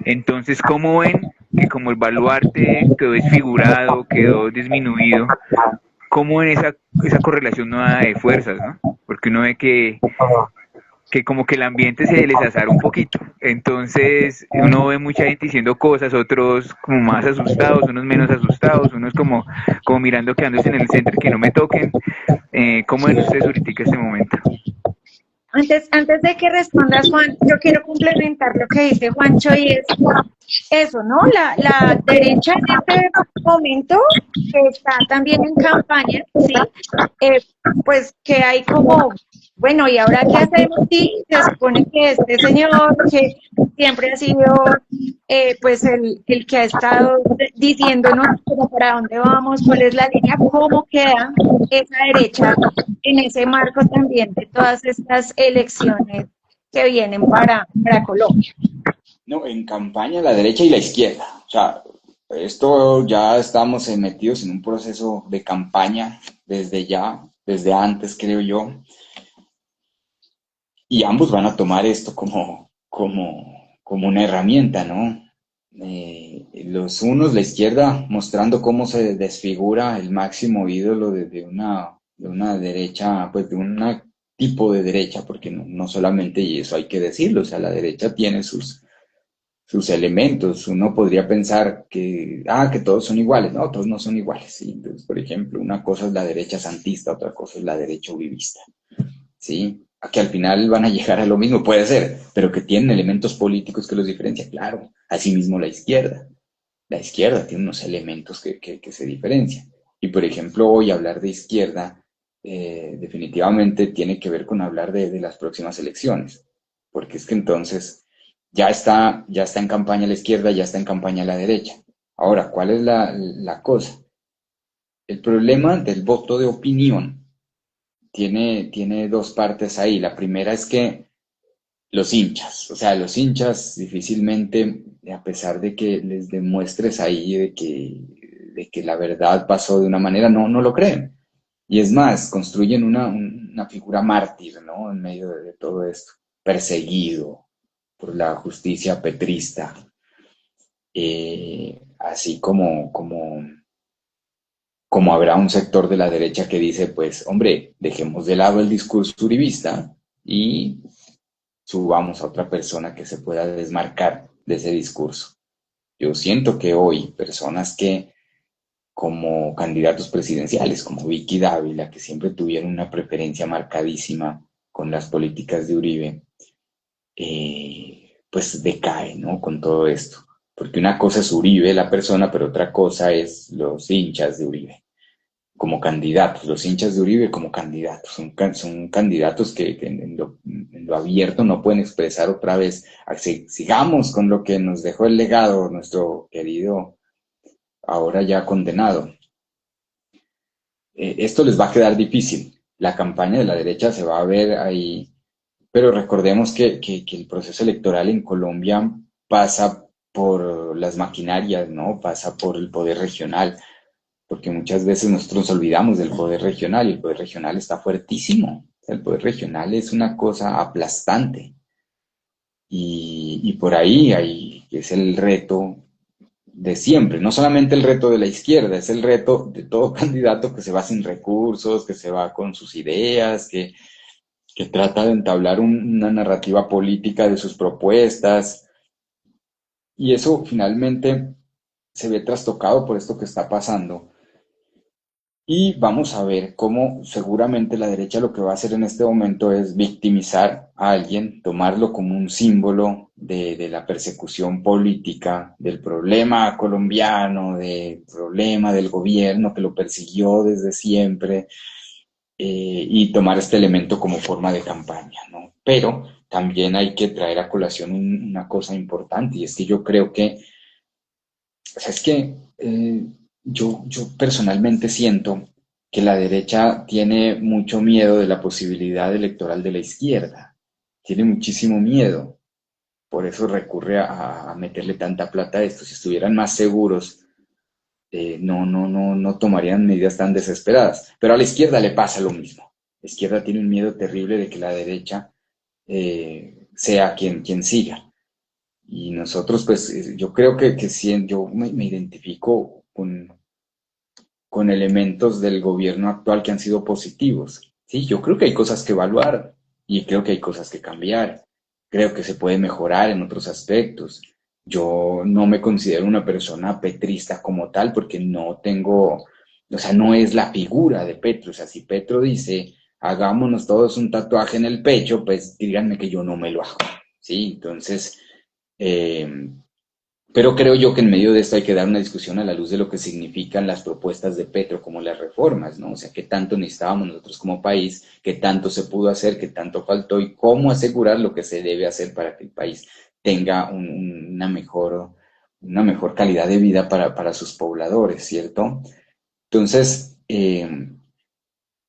Entonces, ¿cómo ven que como el baluarte quedó desfigurado, quedó disminuido? ¿Cómo ven esa correlación nueva de fuerzas, no? Porque uno ve que como que el ambiente se desazara un poquito. Entonces uno ve mucha gente diciendo cosas, otros como más asustados, unos menos asustados, unos como mirando, quedándose en el centro, que no me toquen. ¿Cómo ven ustedes ahorita este momento? Antes de que respondas, Juan, yo quiero complementar lo que dice Juancho, y es eso, ¿no? La derecha en este momento, que está también en campaña, ¿sí? Pues que hay como, bueno, ¿y ahora qué hacemos? Sí, se supone que este señor, que siempre ha sido pues el que ha estado diciéndonos como para dónde vamos, cuál es la línea, cómo queda esa derecha en ese marco también de todas estas elecciones que vienen para Colombia. No, en campaña la derecha y la izquierda. O sea, esto ya estamos metidos en un proceso de campaña desde antes, creo yo. Y ambos van a tomar esto como una herramienta, ¿no? Los unos, la izquierda, mostrando cómo se desfigura el máximo ídolo de una derecha, pues de un tipo de derecha, porque no solamente, y eso hay que decirlo, o sea, la derecha tiene sus sus elementos. Uno podría pensar que todos son iguales. No, todos no son iguales, ¿sí? Entonces, por ejemplo, una cosa es la derecha santista, otra cosa es la derecha uribista, ¿sí? A que al final van a llegar a lo mismo, puede ser, pero que tienen elementos políticos que los diferencian, claro. Asimismo la izquierda. La izquierda tiene unos elementos que se diferencian. Y por ejemplo, hoy hablar de izquierda definitivamente tiene que ver con hablar de las próximas elecciones, porque es que entonces ya está en campaña la izquierda, ya está en campaña la derecha. Ahora, ¿cuál es la cosa? El problema del voto de opinión tiene dos partes ahí. La primera es que los hinchas, o sea, los hinchas difícilmente, a pesar de que les demuestres ahí de que la verdad pasó de una manera, no lo creen. Y es más, construyen una figura mártir, ¿no? En medio de todo esto, perseguido por la justicia petrista, así como habrá un sector de la derecha que dice, pues, hombre, dejemos de lado el discurso uribista y subamos a otra persona que se pueda desmarcar de ese discurso. Yo siento que hoy personas que como candidatos presidenciales, como Vicky Dávila, que siempre tuvieron una preferencia marcadísima con las políticas de Uribe, pues decae, ¿no? Con todo esto. Porque una cosa es Uribe, la persona, pero otra cosa es los hinchas de Uribe como candidatos, los hinchas de Uribe como candidatos, son candidatos que en lo abierto no pueden expresar otra vez, sigamos con lo que nos dejó el legado nuestro querido, ahora ya condenado. Esto les va a quedar difícil, la campaña de la derecha se va a ver ahí, pero recordemos que el proceso electoral en Colombia pasa por las maquinarias, ¿no? Pasa por el poder regional, porque muchas veces nosotros nos olvidamos del poder regional y el poder regional está fuertísimo. O sea, el poder regional es una cosa aplastante. Y por ahí es el reto de siempre, no solamente el reto de la izquierda, es el reto de todo candidato que se va sin recursos, que se va con sus ideas, que trata de entablar una narrativa política de sus propuestas. Y eso finalmente se ve trastocado por esto que está pasando. Y vamos a ver cómo seguramente la derecha lo que va a hacer en este momento es victimizar a alguien, tomarlo como un símbolo de la persecución política, del problema colombiano, del problema del gobierno que lo persiguió desde siempre, y tomar este elemento como forma de campaña, ¿no? Pero también hay que traer a colación una cosa importante, y es que yo creo que, o sea, es que yo personalmente siento que la derecha tiene mucho miedo de la posibilidad electoral de la izquierda, tiene muchísimo miedo, por eso recurre a meterle tanta plata a esto. Si estuvieran más seguros, no tomarían medidas tan desesperadas. Pero a la izquierda le pasa lo mismo. La izquierda tiene un miedo terrible de que la derecha sea quien siga. Y nosotros, pues, yo creo que sí, yo me identifico con elementos del gobierno actual que han sido positivos. Sí, yo creo que hay cosas que evaluar y creo que hay cosas que cambiar. Creo que se puede mejorar en otros aspectos. Yo no me considero una persona petrista como tal porque no tengo, o sea, no es la figura de Petro. O sea, si Petro dice, hagámonos todos un tatuaje en el pecho, pues díganme que yo no me lo hago. Sí, entonces, eh, pero creo yo que en medio de esto hay que dar una discusión a la luz de lo que significan las propuestas de Petro, como las reformas, ¿no? O sea, qué tanto necesitábamos nosotros como país, qué tanto se pudo hacer, qué tanto faltó y cómo asegurar lo que se debe hacer para que el país tenga una mejor calidad de vida para sus pobladores, ¿cierto? Entonces,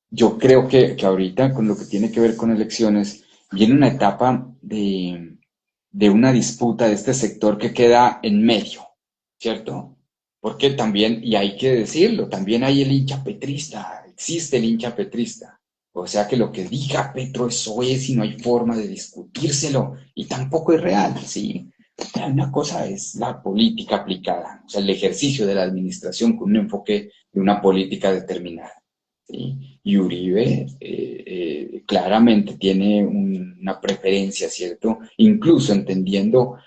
yo creo que ahorita con lo que tiene que ver con elecciones, viene una etapa de una disputa de este sector que queda en medio, ¿cierto? Porque también, y hay que decirlo, también hay el hincha petrista, existe el hincha petrista. O sea que lo que diga Petro eso es y no hay forma de discutírselo y tampoco es real, ¿sí? Una cosa es la política aplicada, o sea, el ejercicio de la administración con un enfoque de una política determinada. ¿Sí? Y Uribe claramente tiene una preferencia, ¿cierto? Incluso entendiendo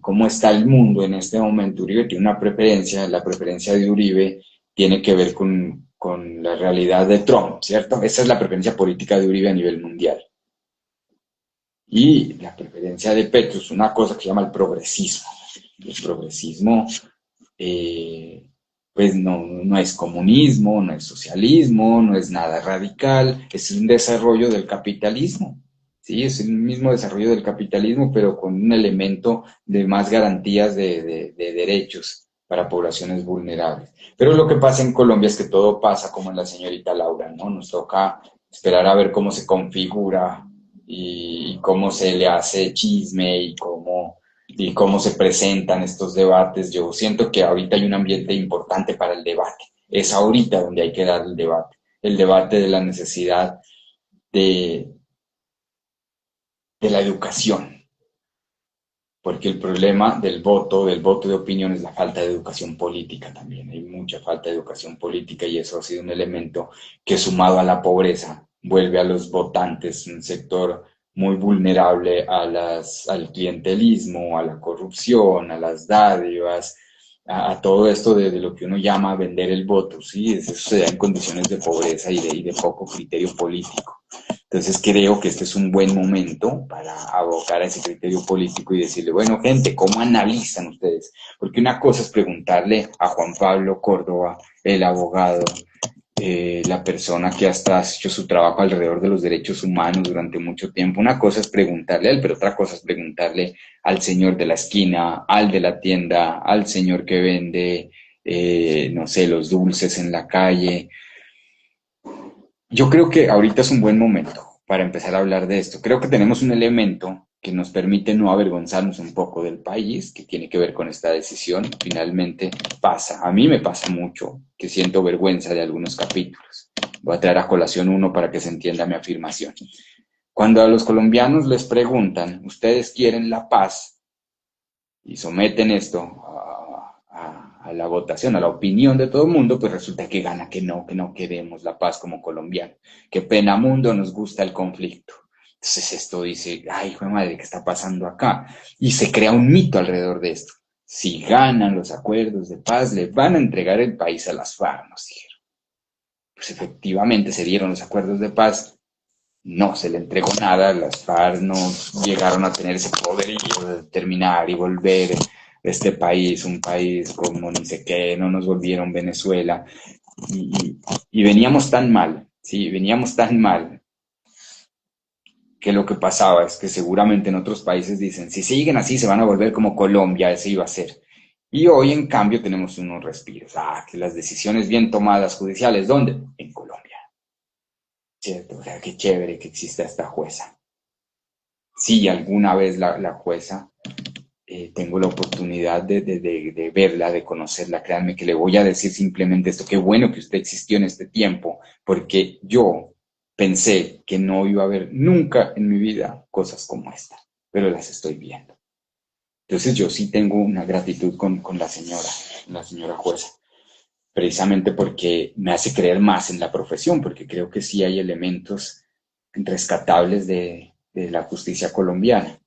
cómo está el mundo en este momento. Uribe tiene una preferencia, la preferencia de Uribe tiene que ver con la realidad de Trump, ¿cierto? Esa es la preferencia política de Uribe a nivel mundial. Y la preferencia de Petro es una cosa que se llama el progresismo. El progresismo, pues no es comunismo, no es socialismo, no es nada radical, es un desarrollo del capitalismo. Sí, es el mismo desarrollo del capitalismo, pero con un elemento de más garantías de derechos para poblaciones vulnerables. Pero lo que pasa en Colombia es que todo pasa como en la señorita Laura, ¿no? Nos toca esperar a ver cómo se configura y cómo se le hace chisme y cómo se presentan estos debates. Yo siento que ahorita hay un ambiente importante para el debate. Es ahorita donde hay que dar el debate de la necesidad de, de la educación, porque el problema del voto de opinión es la falta de educación política también. Hay mucha falta de educación política y eso ha sido un elemento que sumado a la pobreza vuelve a los votantes un sector muy vulnerable al clientelismo, a la corrupción, a las dádivas, a todo esto de lo que uno llama vender el voto, ¿sí? Eso se da en condiciones de pobreza y de poco criterio político. Entonces creo que este es un buen momento para abocar a ese criterio político y decirle, bueno, gente, ¿cómo analizan ustedes? Porque una cosa es preguntarle a Juan Pablo Córdoba, el abogado, la persona que hasta ha hecho su trabajo alrededor de los derechos humanos durante mucho tiempo. Una cosa es preguntarle a él, pero otra cosa es preguntarle al señor de la esquina, al de la tienda, al señor que vende, no sé, los dulces en la calle. Yo creo que ahorita es un buen momento para empezar a hablar de esto. Creo que tenemos un elemento que nos permite no avergonzarnos un poco del país, que tiene que ver con esta decisión. Finalmente pasa, a mí me pasa mucho, que siento vergüenza de algunos capítulos. Voy a traer a colación uno para que se entienda mi afirmación. Cuando a los colombianos les preguntan, ¿ustedes quieren la paz? Y someten esto a la votación, a la opinión de todo el mundo, pues resulta que gana que no queremos la paz como colombianos. Qué pena mundo, nos gusta el conflicto. Entonces esto dice, ay, hijo de madre, ¿qué está pasando acá? Y se crea un mito alrededor de esto. Si ganan los acuerdos de paz, le van a entregar el país a las FARC, nos dijeron. Pues efectivamente se dieron los acuerdos de paz, no se le entregó nada, las FARC no llegaron a tener ese poderío de terminar y volver este país, un país como ni sé qué, no nos volvieron Venezuela, y veníamos tan mal, sí, veníamos tan mal, que lo que pasaba es que seguramente en otros países dicen, si siguen así se van a volver como Colombia, ese iba a ser. Y hoy en cambio tenemos unos respiros, que las decisiones bien tomadas judiciales, ¿dónde? En Colombia. ¿Cierto? O sea, qué chévere que exista esta jueza. Sí, alguna vez la jueza, tengo la oportunidad de verla, de conocerla, créanme que le voy a decir simplemente esto, qué bueno que usted existió en este tiempo, porque yo pensé que no iba a haber nunca en mi vida cosas como esta, pero las estoy viendo. Entonces yo sí tengo una gratitud con la señora jueza, precisamente porque me hace creer más en la profesión, porque creo que sí hay elementos rescatables de la justicia colombiana.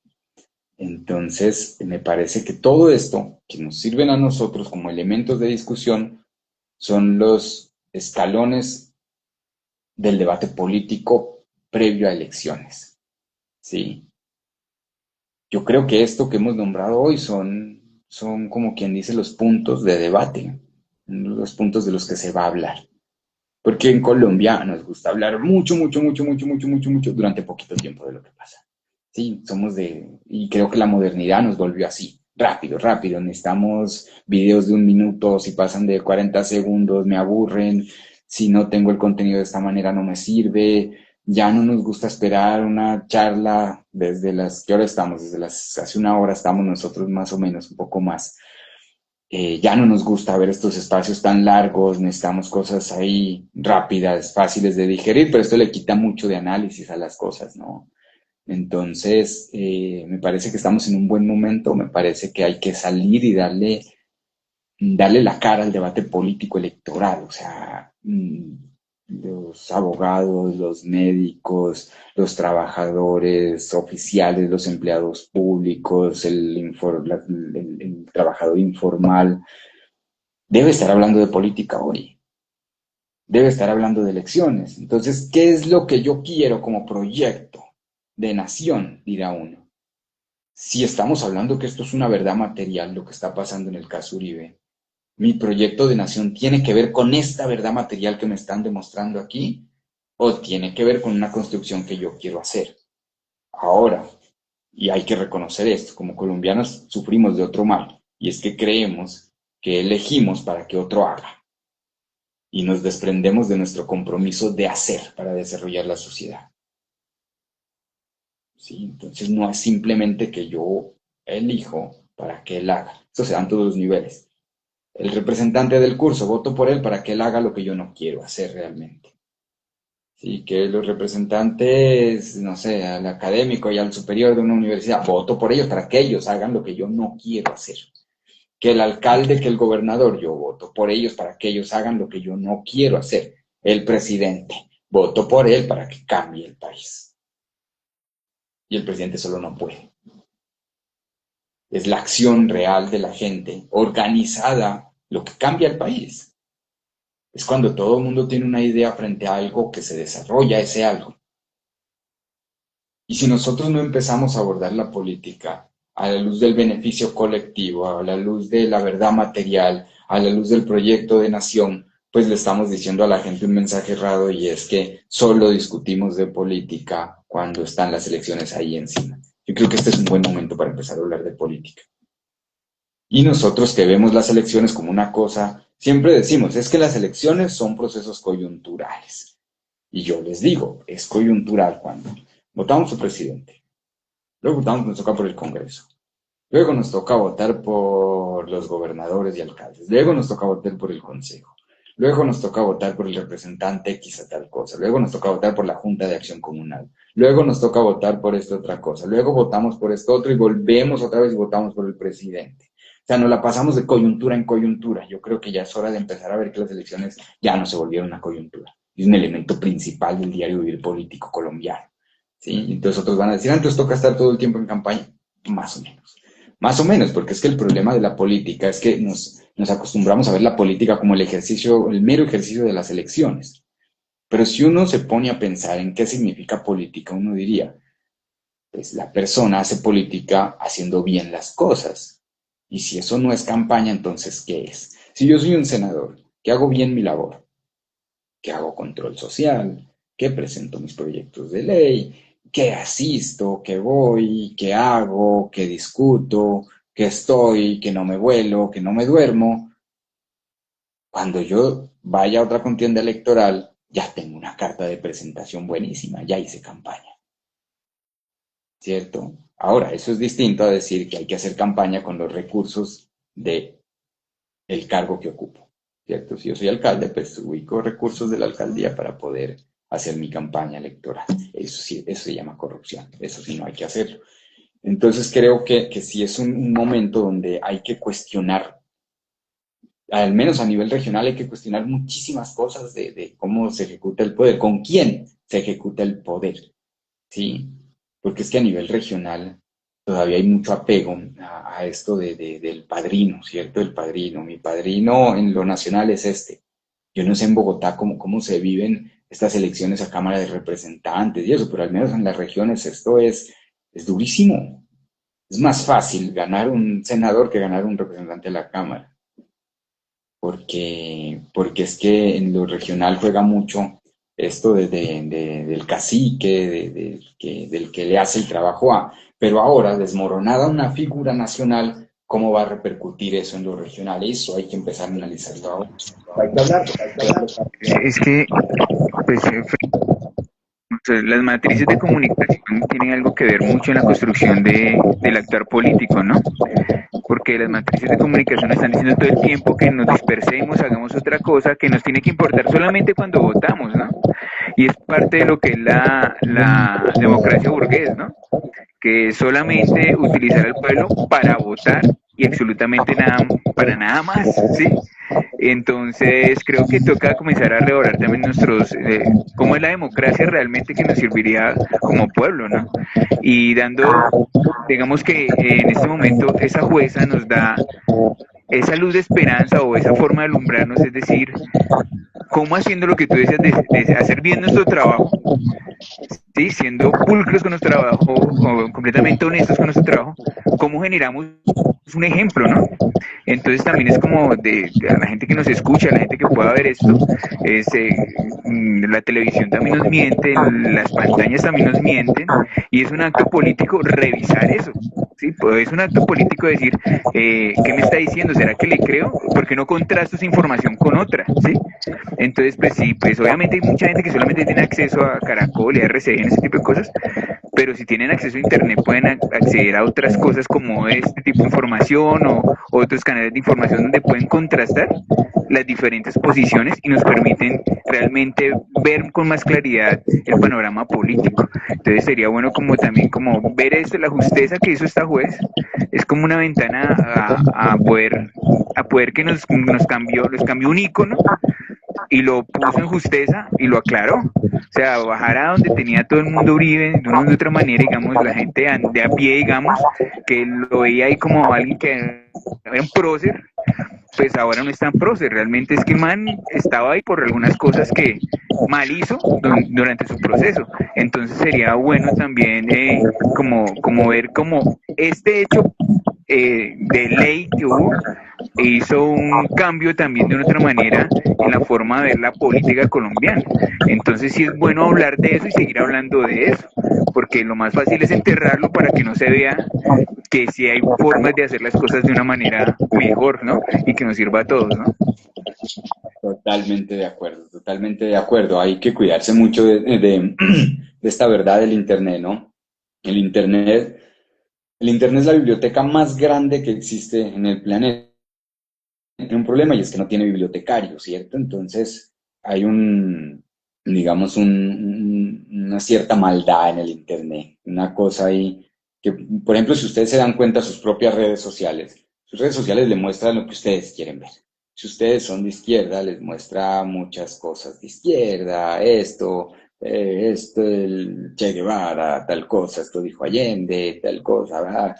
Entonces, me parece que todo esto que nos sirven a nosotros como elementos de discusión son los escalones del debate político previo a elecciones. ¿Sí? Yo creo que esto que hemos nombrado hoy son como quien dice los puntos de debate, los puntos de los que se va a hablar. Porque en Colombia nos gusta hablar mucho durante poquito tiempo de lo que pasa. Sí, y creo que la modernidad nos volvió así, rápido, necesitamos videos de 1 minuto, si pasan de 40 segundos me aburren, si no tengo el contenido de esta manera no me sirve, ya no nos gusta esperar una charla ¿qué hora estamos? Hace 1 hora estamos nosotros más o menos, un poco más. Ya no nos gusta ver estos espacios tan largos, necesitamos cosas ahí rápidas, fáciles de digerir, pero esto le quita mucho de análisis a las cosas, ¿no? Entonces, me parece que estamos en un buen momento, me parece que hay que salir y darle la cara al debate político electoral, o sea, los abogados, los médicos, los trabajadores oficiales, los empleados públicos, el trabajador informal, debe estar hablando de política hoy, debe estar hablando de elecciones. Entonces, ¿qué es lo que yo quiero como proyecto de nación? Dirá uno. Si estamos hablando que esto es una verdad material, lo que está pasando en el caso Uribe, mi proyecto de nación tiene que ver con esta verdad material que me están demostrando aquí, o tiene que ver con una construcción que yo quiero hacer. Ahora, y hay que reconocer esto, como colombianos sufrimos de otro mal, y es que creemos que elegimos para que otro haga, y nos desprendemos de nuestro compromiso de hacer para desarrollar la sociedad. ¿Sí? Entonces no es simplemente que yo elijo para que él haga. Esto se da en todos los niveles. El representante del curso, voto por él para que él haga lo que yo no quiero hacer realmente. Sí, que los representantes, no sé, al académico y al superior de una universidad, voto por ellos para que ellos hagan lo que yo no quiero hacer. Que el alcalde, que el gobernador, yo voto por ellos para que ellos hagan lo que yo no quiero hacer. El presidente, voto por él para que cambie el país. Y el presidente solo no puede. Es la acción real de la gente, organizada, lo que cambia el país. Es cuando todo el mundo tiene una idea frente a algo que se desarrolla ese algo. Y si nosotros no empezamos a abordar la política a la luz del beneficio colectivo, a la luz de la verdad material, a la luz del proyecto de nación, pues le estamos diciendo a la gente un mensaje errado, y es que solo discutimos de política cuando están las elecciones ahí encima. Yo creo que este es un buen momento para empezar a hablar de política. Y nosotros que vemos las elecciones como una cosa, siempre decimos, es que las elecciones son procesos coyunturales. Y yo les digo, es coyuntural cuando votamos por presidente, luego nos toca por el Congreso, luego nos toca votar por los gobernadores y alcaldes, luego nos toca votar por el Consejo, luego nos toca votar por el representante X a tal cosa, luego nos toca votar por la Junta de Acción Comunal, luego nos toca votar por esta otra cosa, luego votamos por esto otro y volvemos otra vez y votamos por el presidente. O sea, nos la pasamos de coyuntura en coyuntura. Yo creo que ya es hora de empezar a ver que las elecciones ya no se volvieron una coyuntura. Es un elemento principal del diario vivir político colombiano. ¿Sí? Entonces otros van a decir, antes toca estar todo el tiempo en campaña. Más o menos. Más o menos, porque es que el problema de la política es que nos acostumbramos a ver la política como el mero ejercicio de las elecciones. Pero si uno se pone a pensar en qué significa política, uno diría, pues la persona hace política haciendo bien las cosas. Y si eso no es campaña, entonces, ¿qué es? Si yo soy un senador, que hago bien mi labor, que hago control social, que presento mis proyectos de ley, que asisto, que voy, que hago, que discuto, que estoy, que no me vuelo, que no me duermo, cuando yo vaya a otra contienda electoral, ya tengo una carta de presentación buenísima, ya hice campaña. ¿Cierto? Ahora, eso es distinto a decir que hay que hacer campaña con los recursos del cargo que ocupo, ¿cierto? Si yo soy alcalde, pues ubico recursos de la alcaldía para poder hacer mi campaña electoral. Eso sí, eso se llama corrupción, eso sí no hay que hacerlo. Entonces creo que sí es un momento donde hay que cuestionar, al menos a nivel regional, hay que cuestionar muchísimas cosas de cómo se ejecuta el poder, con quién se ejecuta el poder, ¿sí? Porque es que a nivel regional todavía hay mucho apego a esto del padrino, ¿cierto? El padrino. Mi padrino en lo nacional es este. Yo no sé en Bogotá cómo se viven estas elecciones a Cámara de Representantes y eso, pero al menos en las regiones esto es durísimo. Es más fácil ganar un senador que ganar un representante de la Cámara. Porque es que en lo regional juega mucho esto del cacique, del que le hace el trabajo a, pero ahora desmoronada una figura nacional, ¿cómo va a repercutir eso en lo regional? Eso hay que empezar a analizarlo ahora. Hay que hablarlo. Es que, pues, las matrices de comunicación tienen algo que ver mucho en la construcción del actuar político, ¿no? Porque las matrices de comunicación están diciendo todo el tiempo que nos dispersemos, hagamos otra cosa, que nos tiene que importar solamente cuando votamos, ¿no? Y es parte de lo que es la democracia burgués, ¿no? Que es solamente utilizar al pueblo para votar y absolutamente nada, para nada más, ¿sí? Entonces creo que toca comenzar a revalorar también cómo es la democracia realmente que nos serviría como pueblo, ¿no? Y digamos que en este momento esa jueza nos da esa luz de esperanza o esa forma de alumbrarnos, es decir, cómo haciendo lo que tú decías de hacer bien nuestro trabajo, ¿sí? Siendo pulcros con nuestro trabajo o completamente honestos con nuestro trabajo, cómo generamos un ejemplo, ¿no? Entonces también es como a la gente que nos escucha, a la gente que pueda ver esto, la televisión también nos miente, las pantallas también nos mienten, y es un acto político revisar eso. Sí, pues es un acto político decir, ¿qué me está diciendo? ¿Será que le creo? ¿Por qué no contrasto esa información con otra? ¿Sí? Entonces, pues sí, pues obviamente hay mucha gente que solamente tiene acceso a Caracol y a RCN, ese tipo de cosas, pero si tienen acceso a Internet pueden acceder a otras cosas como este tipo de información o otros canales de información donde pueden contrastar las diferentes posiciones y nos permiten realmente ver con más claridad el panorama político. Entonces sería bueno como también como ver esto, la justeza que hizo esta juez, es como una ventana a poder que nos cambió un ícono y lo puso en justeza y lo aclaró. O sea, bajar a donde tenía todo el mundo Uribe de una u otra manera, digamos, la gente de a pie, digamos, que lo veía ahí como alguien que era un prócer, pues ahora no es tan prócer, realmente es que el man estaba ahí por algunas cosas que mal hizo durante su proceso. Entonces sería bueno también como ver como este hecho de ley que hubo hizo un cambio también de una otra manera en la forma de ver la política colombiana. Entonces sí es bueno hablar de eso y seguir hablando de eso, porque lo más fácil es enterrarlo para que no se vea que sí hay formas de hacer las cosas de una manera mejor, ¿no? Y que nos sirva a todos, ¿no? Totalmente de acuerdo, totalmente de acuerdo. Hay que cuidarse mucho de esta verdad del Internet, ¿no? El Internet, el Internet es la biblioteca más grande que existe en el planeta. Tiene un problema y es que no tiene bibliotecario, ¿cierto? Entonces hay digamos, una cierta maldad en el Internet, una cosa ahí que, por ejemplo, si ustedes se dan cuenta, sus redes sociales le muestran lo que ustedes quieren ver. Si ustedes son de izquierda, les muestra muchas cosas de izquierda, el Che Guevara, tal cosa, esto dijo Allende, tal cosa, ¿verdad?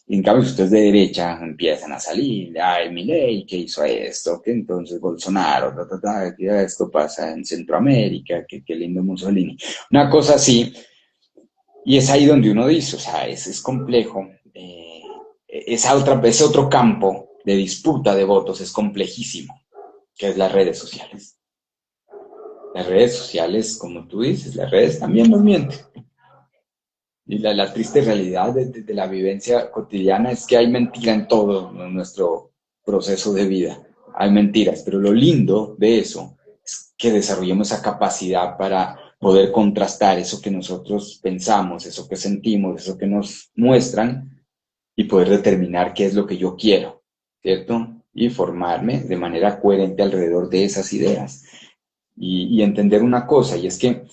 Y en cambio, si ustedes de derecha empiezan a salir, ay, Milei, que hizo esto, que entonces Bolsonaro, que esto pasa en Centroamérica, que qué lindo Mussolini. Una cosa así, y es ahí donde uno dice, o sea, es complejo, ese otro campo de disputa de votos es complejísimo, que es las redes sociales. Las redes sociales, como tú dices, las redes también nos mienten. Y la triste realidad de la vivencia cotidiana es que hay mentira en todo nuestro proceso de vida. Hay mentiras, pero lo lindo de eso es que desarrollemos esa capacidad para poder contrastar eso que nosotros pensamos, eso que sentimos, eso que nos muestran y poder determinar qué es lo que yo quiero, ¿cierto? Y formarme de manera coherente alrededor de esas ideas. Y entender una cosa, y es que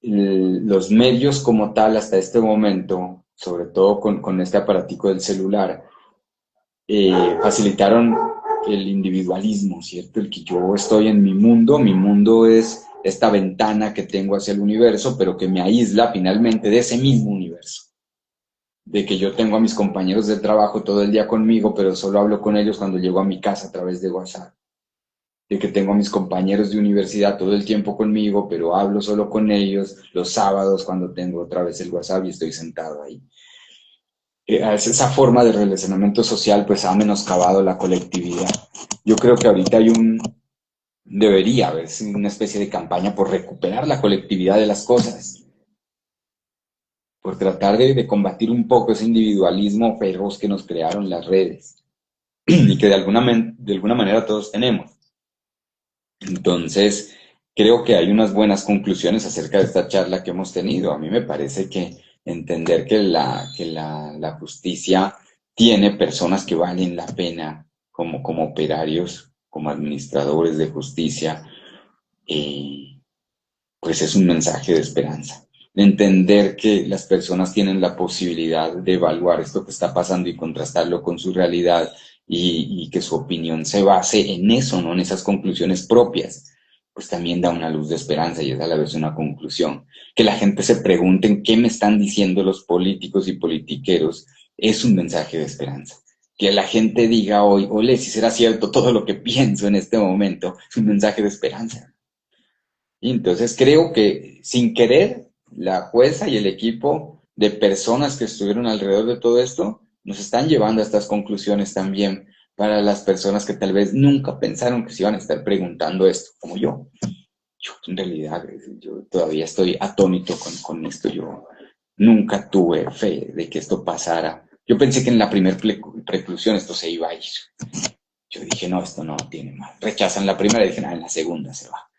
los medios como tal hasta este momento, sobre todo con este aparatico del celular, facilitaron el individualismo, ¿cierto? El que yo estoy en mi mundo es esta ventana que tengo hacia el universo, pero que me aísla finalmente de ese mismo universo. De que yo tengo a mis compañeros de trabajo todo el día conmigo, pero solo hablo con ellos cuando llego a mi casa a través de WhatsApp. De que tengo a mis compañeros de universidad todo el tiempo conmigo, pero hablo solo con ellos los sábados cuando tengo otra vez el WhatsApp y estoy sentado ahí. Esa forma de relacionamiento social pues ha menoscabado la colectividad. Yo creo que ahorita debería haber una especie de campaña por recuperar la colectividad de las cosas, por tratar de combatir un poco ese individualismo feroz que nos crearon las redes y que de alguna manera todos tenemos. Entonces, creo que hay unas buenas conclusiones acerca de esta charla que hemos tenido. A mí me parece que entender que la justicia tiene personas que valen la pena como operarios, como administradores de justicia, pues es un mensaje de esperanza. De entender que las personas tienen la posibilidad de evaluar esto que está pasando y contrastarlo con su realidad y que su opinión se base en eso, ¿no? En esas conclusiones propias, pues también da una luz de esperanza y es a la vez una conclusión. Que la gente se pregunte en qué me están diciendo los políticos y politiqueros es un mensaje de esperanza. Que la gente diga hoy, ole, si será cierto todo lo que pienso en este momento, es un mensaje de esperanza. Y entonces creo que sin querer, la jueza y el equipo de personas que estuvieron alrededor de todo esto nos están llevando a estas conclusiones también para las personas que tal vez nunca pensaron que se iban a estar preguntando esto, como yo. Yo en realidad, yo todavía estoy atónito con esto. Yo nunca tuve fe de que esto pasara. Yo pensé que en la primera preclusión esto se iba a ir. Yo dije, no, esto no tiene más. Rechazan la primera y dije, en la segunda se va.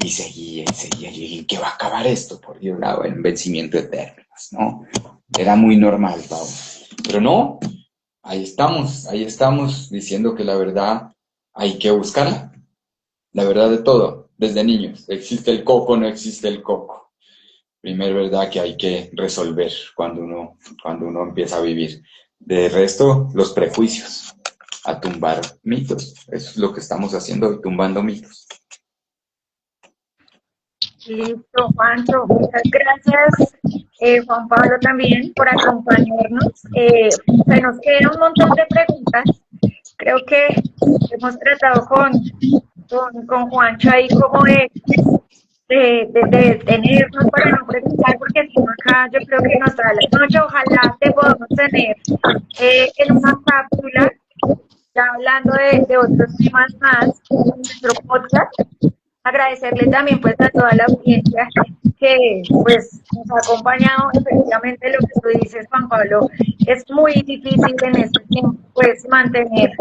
Y seguía y seguía. Yo dije, ¿en qué va a acabar esto? Por Dios, en vencimiento de términos, ¿no? Era muy normal, Pau. Pero no, ahí estamos diciendo que la verdad hay que buscarla. La verdad de todo, desde niños. ¿Existe el coco o no existe el coco? Primera verdad que hay que resolver cuando uno empieza a vivir. De resto, los prejuicios. A tumbar mitos. Eso es lo que estamos haciendo hoy, tumbando mitos. Listo, Juancho, muchas gracias, Juan Pablo también por acompañarnos. Se nos quedan un montón de preguntas. Creo que hemos tratado con Juancho ahí como de detenernos para no preguntar, porque si no acá yo creo que nos da la noche. Ojalá te podamos tener en una cápsula, ya hablando de otros temas más en nuestro podcast. Agradecerle también pues a toda la audiencia que pues nos ha acompañado. Efectivamente lo que tú dices, Juan Pablo, es muy difícil en este tiempo pues mantener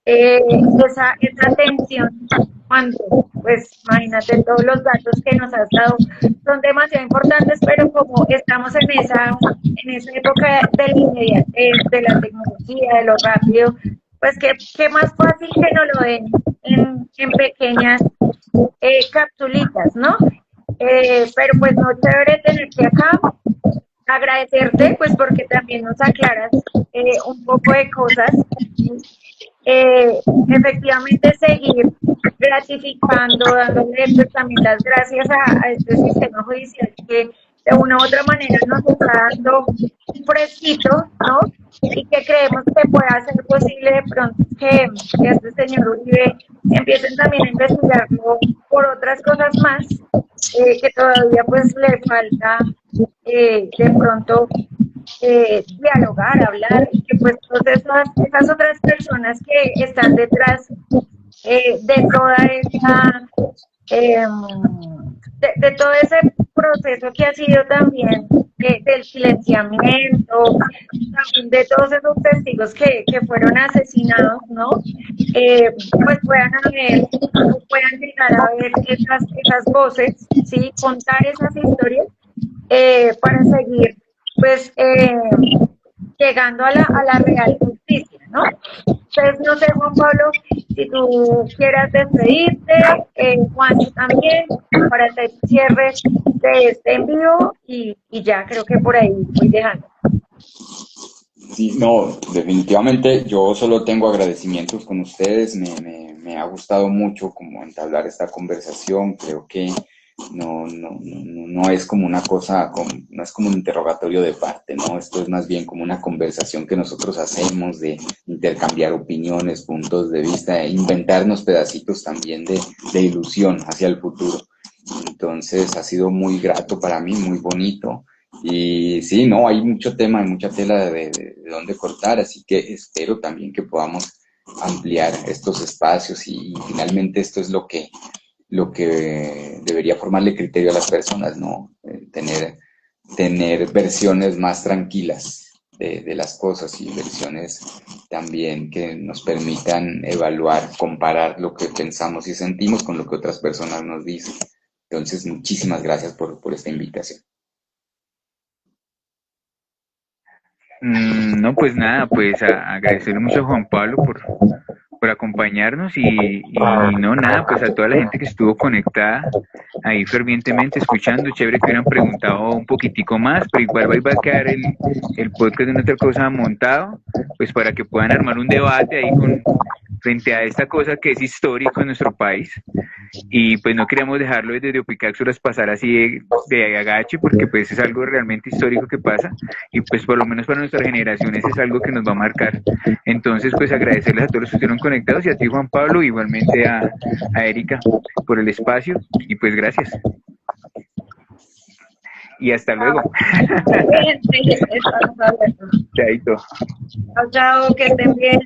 esa atención cuando pues imagínate todos los datos que nos has dado son demasiado importantes, pero como estamos en esa época de la inmediatez, de la tecnología, de lo rápido, pues qué más fácil que nos lo den en pequeñas capsulitas, ¿no? Pero pues no chévere tenerte acá, agradecerte pues porque también nos aclaras un poco de cosas, efectivamente seguir gratificando, dándole pues también las gracias a este sistema judicial que de una u otra manera nos está dando un fresquito, ¿no? Y que creemos que pueda ser posible de pronto que este señor Uribe empiecen también a investigarlo por otras cosas más, que todavía pues le falta de pronto dialogar, hablar, y que pues todas esas otras personas que están detrás de toda esta, eh, de todo ese proceso que ha sido también del silenciamiento, también de todos esos testigos que fueron asesinados, ¿no? Pues puedan haber o puedan llegar a ver esas voces, ¿sí? Contar esas historias para seguir, pues, llegando a la real justicia, ¿no? Entonces, no sé, Juan Pablo, si tú quieras despedirte, Juancho también, para hacer cierre de este envío y ya creo que por ahí voy dejando. Sí, no, definitivamente yo solo tengo agradecimientos con ustedes, me ha gustado mucho como entablar esta conversación, creo que no es como una cosa, no es como un interrogatorio de parte, ¿no? Esto es más bien como una conversación que nosotros hacemos de intercambiar opiniones, puntos de vista, e inventarnos pedacitos también de ilusión hacia el futuro. Entonces ha sido muy grato para mí, muy bonito. Y sí, no, hay mucho tema, hay mucha tela de dónde cortar, así que espero también que podamos ampliar estos espacios y finalmente esto es lo que debería formarle criterio a las personas, ¿no? Tener versiones más tranquilas de las cosas y versiones también que nos permitan evaluar, comparar lo que pensamos y sentimos con lo que otras personas nos dicen. Entonces, muchísimas gracias por esta invitación. No, pues nada, pues agradecerle mucho a Juan Pablo por acompañarnos y no, nada, pues a toda la gente que estuvo conectada ahí fervientemente escuchando, chévere que hubieran preguntado un poquitico más, pero igual va a quedar el podcast de una otra cosa montado, pues para que puedan armar un debate ahí frente a esta cosa que es histórico en nuestro país. Y pues no queríamos dejarlo desde Opicápsulas pasar así de agache, porque pues es algo realmente histórico que pasa, y pues por lo menos para nuestras generaciones es algo que nos va a marcar. Entonces pues agradecerles a todos los que estuvieron conectados, y a ti Juan Pablo, igualmente a Erika por el espacio, y pues gracias. Y hasta luego. Bien, estamos hablando. Chaito. Chao, chao, que estén bien.